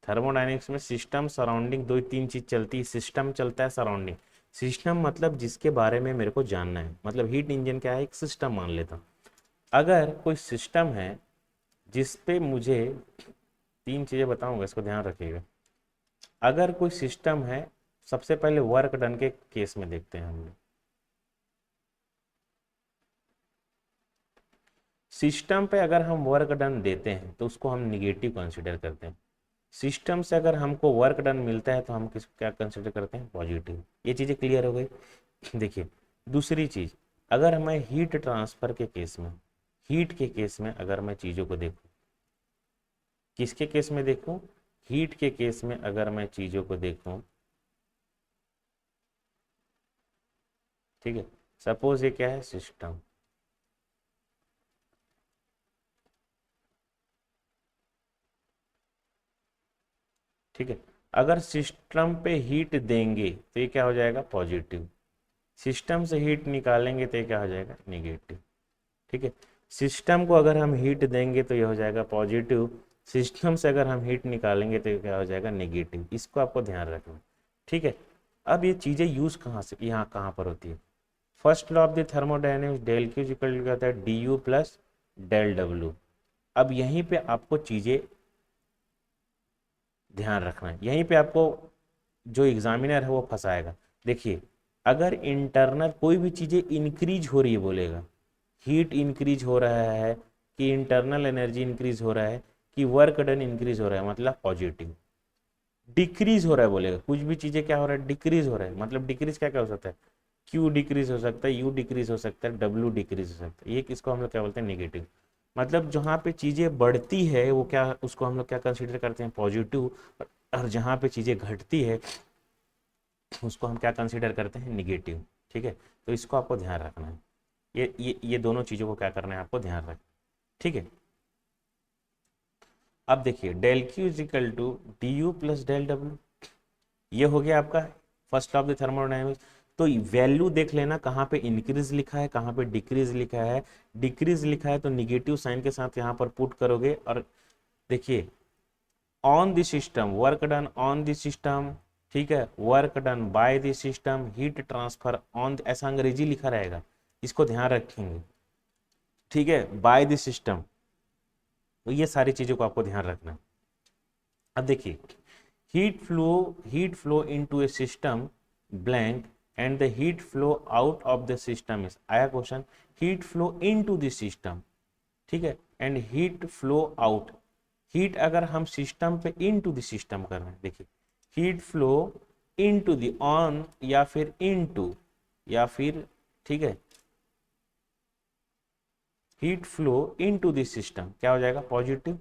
थर्मोडायनेमिक्स में सिस्टम सराउंडिंग दो तीन चीज चलती है। सिस्टम चलता है, सराउंडिंग। सिस्टम मतलब जिसके बारे में मेरे को जानना है, मतलब हीट इंजन क्या है? एक सिस्टम मान लेता हूँ। अगर कोई सिस्टम है जिस पे मुझे तीन चीजें बताऊंगा, इसको ध्यान रखिएगा। अगर कोई सिस्टम है, सबसे पहले वर्क डन के केस में देखते हैं हम लोग। सिस्टम पे अगर हम वर्क डन देते हैं तो उसको हम निगेटिव कंसिडर करते हैं। सिस्टम से अगर हमको वर्क डन मिलता है तो हम किस क्या कंसिडर करते हैं? पॉजिटिव। ये चीज़ें क्लियर हो गई। देखिए, दूसरी चीज़, अगर मैं हीट ट्रांसफर के केस में, हीट के केस में अगर मैं चीज़ों को देखूं, किसके केस में देखूं? हीट के केस में अगर मैं चीज़ों को देखूं, ठीक है, सपोज ये क्या है? सिस्टम। ठीक है, अगर सिस्टम पे हीट देंगे तो ये क्या हो जाएगा? पॉजिटिव। सिस्टम से हीट निकालेंगे तो ये क्या हो जाएगा? नेगेटिव। ठीक है, सिस्टम को अगर हम हीट देंगे तो ये हो जाएगा पॉजिटिव। सिस्टम से अगर हम हीट निकालेंगे तो ये क्या हो जाएगा? नेगेटिव। इसको आपको ध्यान रखना। ठीक है, अब ये चीज़ें यूज़ कहाँ से, यहाँ कहाँ पर होती है? First law of the thermodynamics, del Q equal क्या होता है? D U plus del W. अब यहीं पे आपको चीज़ें ध्यान रखना है, यहीं पे आपको जो एग्जामिनर है वो फंसाएगा। देखिए, अगर इंटरनल कोई भी चीज़ें इंक्रीज हो रही है बोलेगा, हीट इंक्रीज हो रहा है, कि इंटरनल एनर्जी इंक्रीज हो रहा है, कि वर्क डन इंक्रीज हो रहा है, मतलब पॉजिटिव। डिक्रीज हो रहा है बोलेगा, कुछ भी चीजें क्या हो रहा है, डिक्रीज हो रहा है। मतलब डिक्रीज क्या क्या हो सकता है, क्यू डिक्रीज हो सकता है, यू डिक्रीज हो सकता है, डब्ल्यू डिक्रीज हो सकता है। ये किसको हम लोग क्या बोलते हैं, निगेटिव। मतलब जहाँ पे चीजें बढ़ती है वो क्या, उसको हम लोग क्या कंसीडर करते हैं, पॉजिटिव। और जहाँ पे चीजें घटती है उसको हम क्या कंसीडर करते हैं, निगेटिव। ठीक है, तो इसको आपको ध्यान रखना है। ये दोनों चीज़ों को क्या करना है, आपको ध्यान रखना। ठीक है, अब देखिए del Q is equal to D U plus del W. ये हो गया आपका फर्स्ट ऑफ द थर्मोडायनेमिक्स। तो वैल्यू देख लेना कहाँ पे इंक्रीज लिखा है, कहाँ पे डिक्रीज लिखा है। डिक्रीज लिखा है तो निगेटिव साइन के साथ यहाँ पर पुट करोगे। और देखिए on the system, work done on the system, ठीक है, work done by the system, heat transfer on, ऐसा अंग्रेजी लिखा रहेगा, इसको ध्यान रखेंगे। ठीक है, बाय द सिस्टम, तो ये सारी चीजों को आपको ध्यान रखना है। अब देखिए heat flow into a system blank and the heat flow out of the system is, आया question, heat flow into the system, ठीक है, and heat flow out. Heat अगर हम सिस्टम पे इनटू द सिस्टम कर रहे हैं, देखिए heat flow into the on या फिर इनटू या फिर, ठीक है, heat flow into the system क्या हो जाएगा, positive.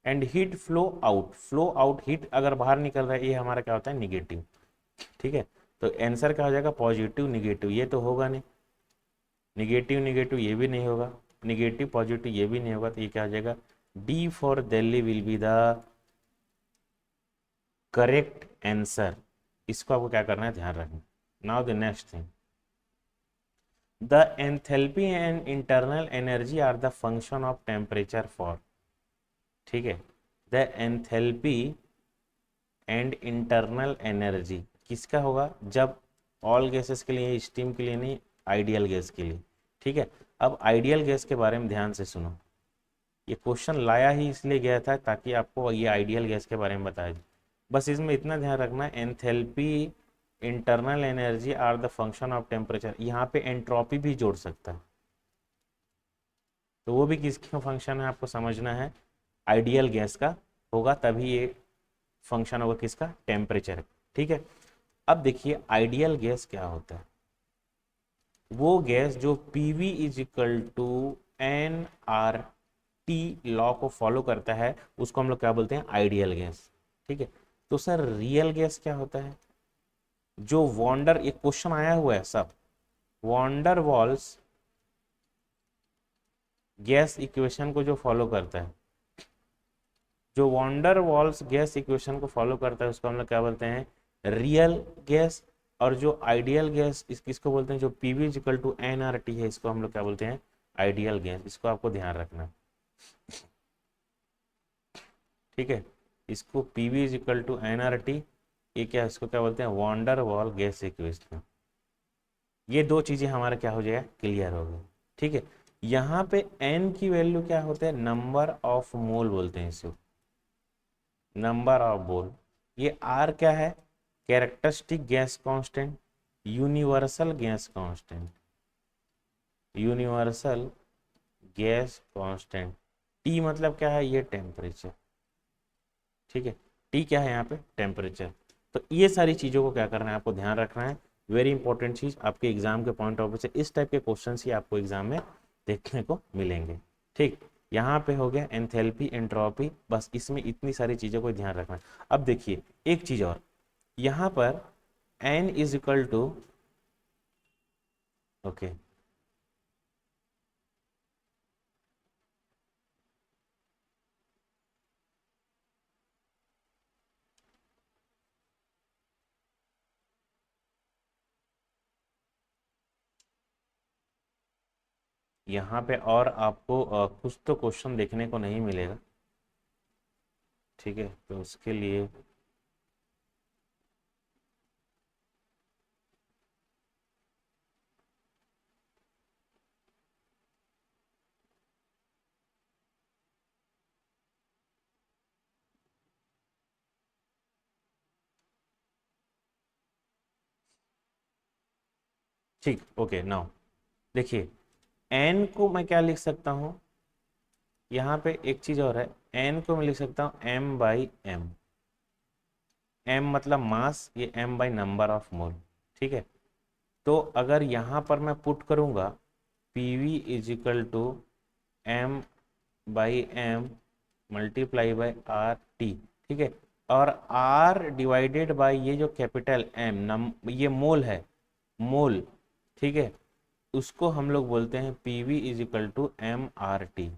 And heat flow out, heat अगर बाहर निकल रहा है ये हमारा क्या होता है, निगेटिव। ठीक है, तो आंसर क्या हो जाएगा, पॉजिटिव निगेटिव, ये तो होगा नहीं, निगेटिव निगेटिव ये भी नहीं होगा, निगेटिव पॉजिटिव ये भी नहीं होगा, तो ये क्या हो जाएगा, D for Delhi will be the correct answer. इसको आपको क्या करना है, ध्यान रखना। Now the next thing, the enthalpy and internal energy are the function of temperature for, ठीक है, the enthalpy and internal energy किसका होगा, जब ऑल गैसेस के लिए, स्टीम के लिए नहीं, आइडियल गैस के लिए। ठीक है, अब आइडियल गैस के बारे में ध्यान से सुनो, ये क्वेश्चन लाया ही इसलिए गया था ताकि आपको ये आइडियल गैस के बारे में बताया जाए। बस इसमें इतना ध्यान रखना, enthalpy internal energy are the function of temperature, यहाँ पे एंट्रोपी भी जोड़ सकता है, तो वो भी किसका फंक्शन है आपको समझना है, आइडियल गैस का होगा, तभी ये फंक्शन होगा किसका, टेम्परेचर। ठीक है, अब देखिए आइडियल गैस क्या होता है, वो गैस जो PV is equal to N R T law को फॉलो करता है, उसको हम लोग क्या बोलते हैं, आइडियल गैस। ठीक है, तो सर रियल गैस क्या होता है, जो वॉन्डर, एक क्वेश्चन आया हुआ है सब, वॉन्डर वॉल्स गैस इक्वेशन को जो फॉलो करता है, जो वॉन्डर वॉल्स गैस इक्वेशन को फॉलो करता है उसको हम लोग क्या बोलते हैं, रियल गैस। और जो आइडियल गैस किसको बोलते हैं, जो PV equal to N R T है, इसको हम लोग क्या बोलते हैं, आइडियल गैस। इसको आपको ध्यान रखना। ठीक है, इसको PV equal to N R T, ये क्या, इसको क्या बोलते हैं, वॉन्डर वॉल गैस इक्वेशन। ये दो चीजें हमारा क्या हो जाएगा, क्लियर हो गई। ठीक है, यहाँ पे एन की वैल्यू क्या होता है, नंबर ऑफ मोल बोलते हैं इसको, नंबर ऑफ मोल। ये आर क्या है, characteristic gas constant, universal gas constant, universal gas constant. T मतलब क्या है, ये टेम्परेचर। ठीक है, टी क्या है यहाँ पे, टेम्परेचर। तो ये सारी चीज़ों को क्या करना है, आपको ध्यान रखना है। वेरी इंपॉर्टेंट चीज़, आपके एग्जाम के पॉइंट ऑफ व्यू से इस टाइप के क्वेश्चन ही आपको एग्जाम में देखने को मिलेंगे। ठीक, यहाँ पे हो गया एंथैल्पी एंट्रोपी, बस इसमें इतनी सारी चीज़ों को ध्यान रखना है। अब देखिए एक चीज़ और, यहाँ पर n is equal to, okay, यहाँ पे और आपको कुछ तो क्वेश्चन देखने को नहीं मिलेगा। ठीक है, तो उसके लिए ठीक, ओके, नाउ देखिए एन को मैं क्या लिख सकता हूँ, यहाँ पे एक चीज और है, एन को मैं लिख सकता हूँ एम बाई एम, m मतलब मास, ये m by number of mole, ठीक है। तो अगर यहाँ पर मैं पुट करूँगा P V is equal to M by M multiply by R T, ठीक है। और आर डिवाइडेड बाई ये जो कैपिटल एम नम ये मोल है, मोल, ठीक है, उसको हम लोग बोलते हैं P V is equal to M R T.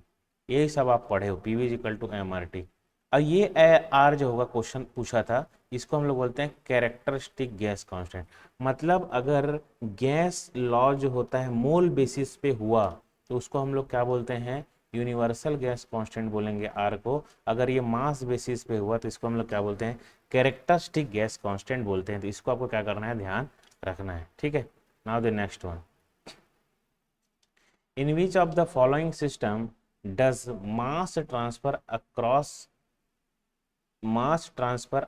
यही सब आप पढ़े हो, P V is equal to M R T. और ये आर जो होगा, क्वेश्चन पूछा था, इसको हम लोग बोलते हैं कैरेक्टरिस्टिक गैस कांस्टेंट। मतलब अगर गैस लॉ जो होता है मोल बेसिस पे हुआ तो उसको हम लोग क्या बोलते हैं, यूनिवर्सल गैस कांस्टेंट बोलेंगे आर को। अगर ये मास बेसिस पे हुआ तो इसको हम लोग क्या बोलते हैं, कैरेक्टरिस्टिक गैस कांस्टेंट बोलते हैं। तो इसको आपको क्या करना है, ध्यान रखना है, ठीक है। Now the next one, in which of the following system does mass transfer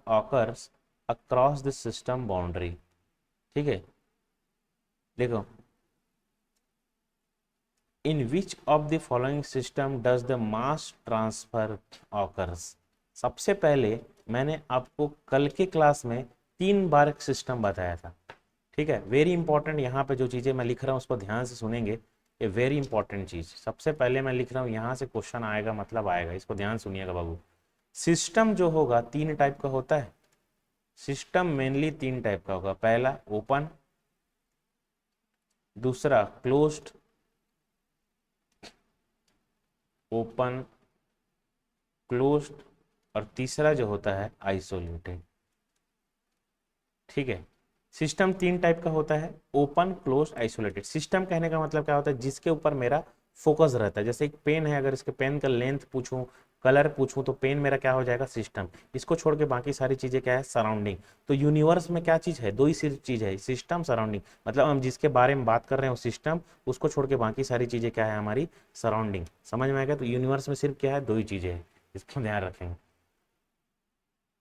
occurs across the system boundary, ठीक है। देखो, in which of the following system does the mass transfer occurs। सबसे पहले मैंने आपको कल के क्लास में 3 बार सिस्टम बताया था, ठीक है। वेरी इंपॉर्टेंट, यहाँ पे जो चीज़ें मैं लिख रहा हूँ उसको ध्यान से सुनेंगे, ये वेरी इंपॉर्टेंट चीज़। सबसे पहले मैं लिख रहा हूँ, यहाँ से क्वेश्चन आएगा मतलब आएगा, इसको ध्यान सुनिएगा बाबू। सिस्टम जो होगा 3 टाइप का होता है, सिस्टम मेनली 3 टाइप का होगा। पहला ओपन, दूसरा क्लोज्ड, ओपन क्लोज्ड, और तीसरा जो होता है आइसोलेटेड, ठीक है। सिस्टम 3 टाइप का होता है, ओपन क्लोज आइसोलेटेड। सिस्टम कहने का मतलब क्या होता है, जिसके ऊपर मेरा फोकस रहता है। जैसे एक पेन है, अगर इसके पेन का लेंथ पूछूं, कलर पूछूं, तो पेन मेरा क्या हो जाएगा, सिस्टम। इसको छोड़ के बाकी सारी चीजें क्या है, सराउंडिंग। तो यूनिवर्स में क्या चीज है, 2 ही सिर्फ चीज है, सिस्टम सराउंडिंग। मतलब हम जिसके बारे में बात कर रहे हैं वो सिस्टम, उसको छोड़ के बाकी सारी चीजें क्या है, हमारी सराउंडिंग। समझ में आएगा। तो यूनिवर्स में सिर्फ क्या है, 2 ही चीजें हैं, इसको ध्यान रखेंगे।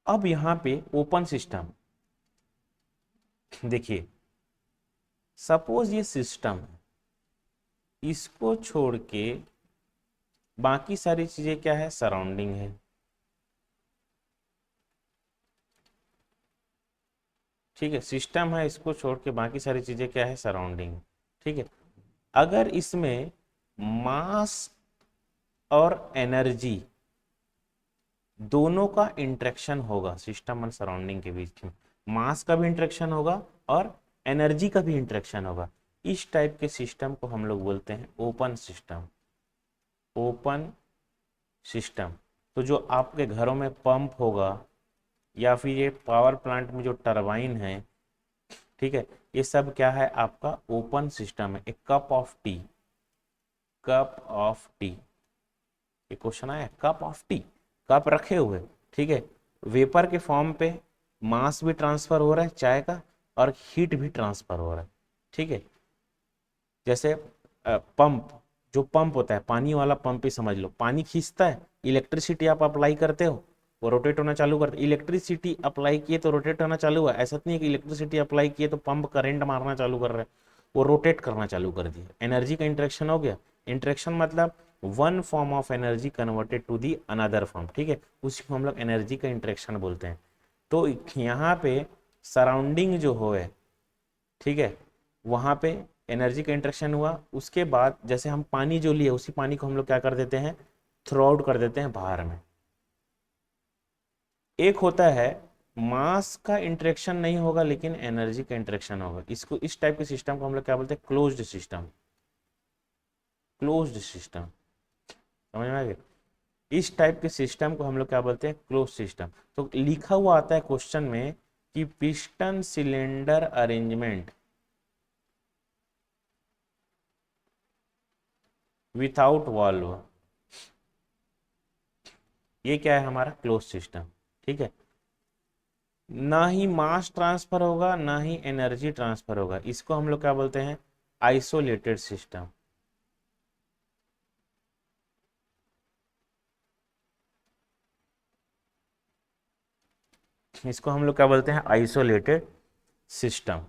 अब यहाँ पे ओपन सिस्टम देखिए, सपोज ये सिस्टम है, इसको छोड़ के बाकी सारी चीजें क्या है, सराउंडिंग है, ठीक है। सिस्टम है, इसको छोड़ के बाकी सारी चीजें क्या है, सराउंडिंग, ठीक है। अगर इसमें मास और एनर्जी दोनों का इंटरेक्शन होगा, सिस्टम और सराउंडिंग के बीच में मास का भी इंटरेक्शन होगा और एनर्जी का भी इंटरेक्शन होगा, इस टाइप के सिस्टम को हम लोग बोलते हैं ओपन सिस्टम। Open system. तो जो आपके घरों में पंप होगा या फिर ये पावर प्लांट में जो टरबाइन है, ठीक है, ये सब क्या है, आपका ओपन सिस्टम है। एक cup of T, cup of T, ये क्वेश्चन आया, कप ऑफ टी, कप रखे हुए, ठीक है, वेपर के फॉर्म पे मास भी ट्रांसफर हो रहा है चाय का, और हीट भी ट्रांसफर हो रहा है, ठीक है। जैसे पंप, जो पंप होता है, पानी वाला पंप ही समझ लो, पानी खींचता है, इलेक्ट्रिसिटी आप अप्लाई करते हो, वो रोटेट होना चालू करता है। इलेक्ट्रिसिटी अप्लाई किए तो रोटेट होना चालू हुआ, ऐसा नहीं है कि इलेक्ट्रिसिटी अप्लाई किए तो पंप करंट मारना चालू कर रहा है, वो रोटेट करना चालू कर दिया। एनर्जी का इंटरेक्शन हो गया। इंटरेक्शन मतलब one form of energy converted to the another form, ठीक है, उसी को हम लोग एनर्जी का इंटरेक्शन बोलते हैं। तो यहाँ पे सराउंडिंग जो हो है, ठीक है, वहाँ पे एनर्जी का इंटरेक्शन हुआ। उसके बाद जैसे हम पानी जो लिए, उसी पानी को हम लोग क्या कर देते हैं, थ्रो आउट कर देते हैं बाहर में। एक होता है मास का इंटरेक्शन नहीं होगा लेकिन एनर्जी का इंटरेक्शन होगा, इसको, इस टाइप के सिस्टम को हम लोग क्या बोलते हैं, क्लोज्ड सिस्टम। क्लोज्ड सिस्टम, समझ में आ गया। इस टाइप के सिस्टम को हम लोग क्या बोलते हैं, क्लोज सिस्टम। तो लिखा हुआ आता है क्वेश्चन में कि piston cylinder arrangement without valve, ये क्या है, हमारा क्लोज सिस्टम, ठीक है। ना ही मास ट्रांसफर होगा ना ही एनर्जी ट्रांसफर होगा, इसको हम लोग क्या बोलते हैं, आइसोलेटेड सिस्टम। इसको हम लोग क्या बोलते हैं, आइसोलेटेड सिस्टम,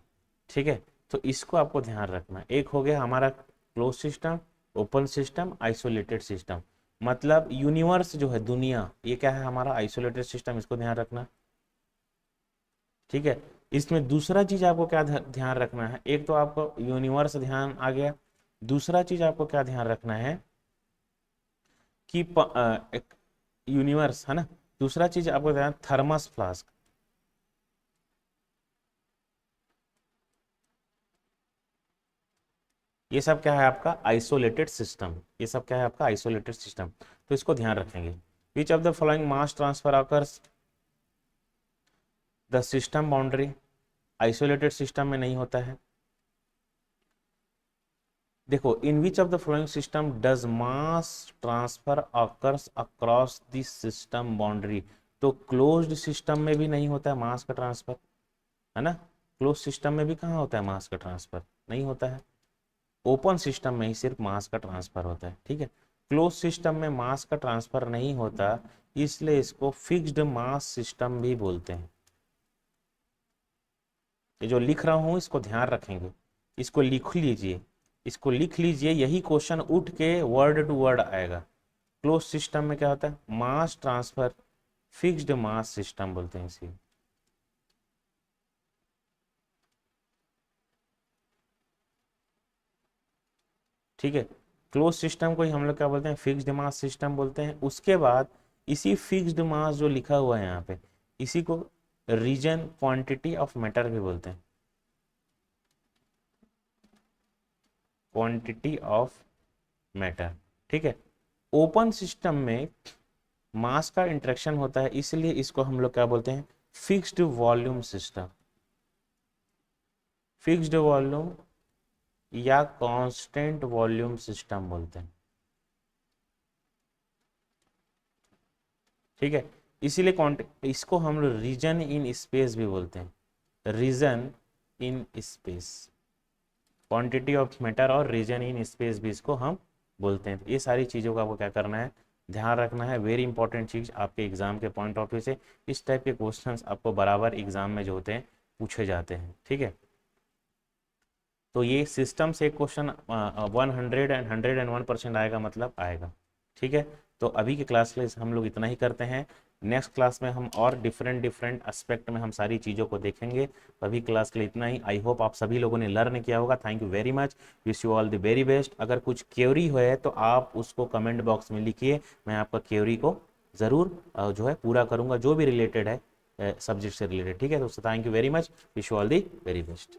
ठीक है। तो इसको आपको ध्यान रखना है। एक हो गया हमारा close system, open system, isolated system. मतलब यूनिवर्स जो है, दुनिया, ये क्या है, हमारा आइसोलेटेड सिस्टम, इसको ध्यान रखना। ठीक है। इसमें दूसरा चीज आपको क्या ध्यान रखना है, एक तो आपको यूनिवर्स ध्यान आ गया, दूसरा चीज आपको क्या ध्यान रखना है कि एक यूनिवर्स है ना, दूसरा चीज आपको ध्यान थर्मस फ्लास्क। ये सब क्या है आपका आइसोलेटेड सिस्टम, ये सब क्या है आपका आइसोलेटेड सिस्टम, तो इसको ध्यान रखेंगे। Which of the following mass transfer occurs the system boundary, isolated system में नहीं होता है। देखो, in which of the following system does mass transfer occurs across the system boundary, तो क्लोज्ड सिस्टम में भी नहीं होता है मास का ट्रांसफर, है ना। क्लोज सिस्टम में भी कहाँ होता है मास का ट्रांसफर, नहीं होता है। ओपन सिस्टम में ही सिर्फ मास का ट्रांसफर होता है, ठीक है। क्लोज सिस्टम में मास का ट्रांसफर नहीं होता, इसलिए इसको फिक्स्ड मास सिस्टम भी बोलते हैं। ये जो लिख रहा हूं इसको ध्यान रखेंगे, इसको लिख लीजिए, इसको लिख लीजिए, यही क्वेश्चन उठ के वर्ड टू वर्ड आएगा। क्लोज सिस्टम में क्या होता है mass transfer, fixed mass system बोलते हैं इसे। ठीक है, क्लोज सिस्टम को ही हम लोग क्या बोलते हैं फिक्स्ड मास सिस्टम बोलते हैं। उसके बाद इसी फिक्स्ड मास जो लिखा हुआ है यहाँ पे, इसी को रीजन क्वांटिटी ऑफ मैटर भी बोलते हैं, क्वांटिटी ऑफ मैटर। ठीक है, ओपन सिस्टम में मास का इंटरेक्शन होता है, इसलिए इसको हम लोग क्या बोलते हैं fixed volume system, fixed volume या कांस्टेंट वॉल्यूम सिस्टम बोलते हैं। ठीक है, इसीलिए इसको हम लोग रीजन इन स्पेस भी बोलते हैं, region in space, quantity of matter और रीजन इन स्पेस भी इसको हम बोलते हैं। ये सारी चीज़ों का आपको क्या करना है ध्यान रखना है, वेरी इंपॉर्टेंट चीज़ आपके एग्जाम के पॉइंट ऑफ व्यू से। इस टाइप के क्वेश्चंस आपको बराबर एग्जाम में जो होते हैं पूछे जाते हैं। ठीक है, तो ये सिस्टम से क्वेश्चन 100 एंड 101% आएगा, मतलब आएगा। ठीक है, तो अभी के क्लास में हम लोग इतना ही करते हैं। नेक्स्ट क्लास में हम और डिफरेंट डिफरेंट एस्पेक्ट में हम सारी चीज़ों को देखेंगे। तो अभी क्लास के लिए इतना ही। आई होप आप सभी लोगों ने लर्न किया होगा। Thank you very much, wish you all the very best. अगर कुछ क्वेरी है तो आप उसको कमेंट बॉक्स में लिखिए, मैं आपका क्वेरी को ज़रूर जो है पूरा करूँगा, जो भी रिलेटेड है सब्जेक्ट से रिलेटेड। ठीक है, तो thank you very much, wish you all the very best.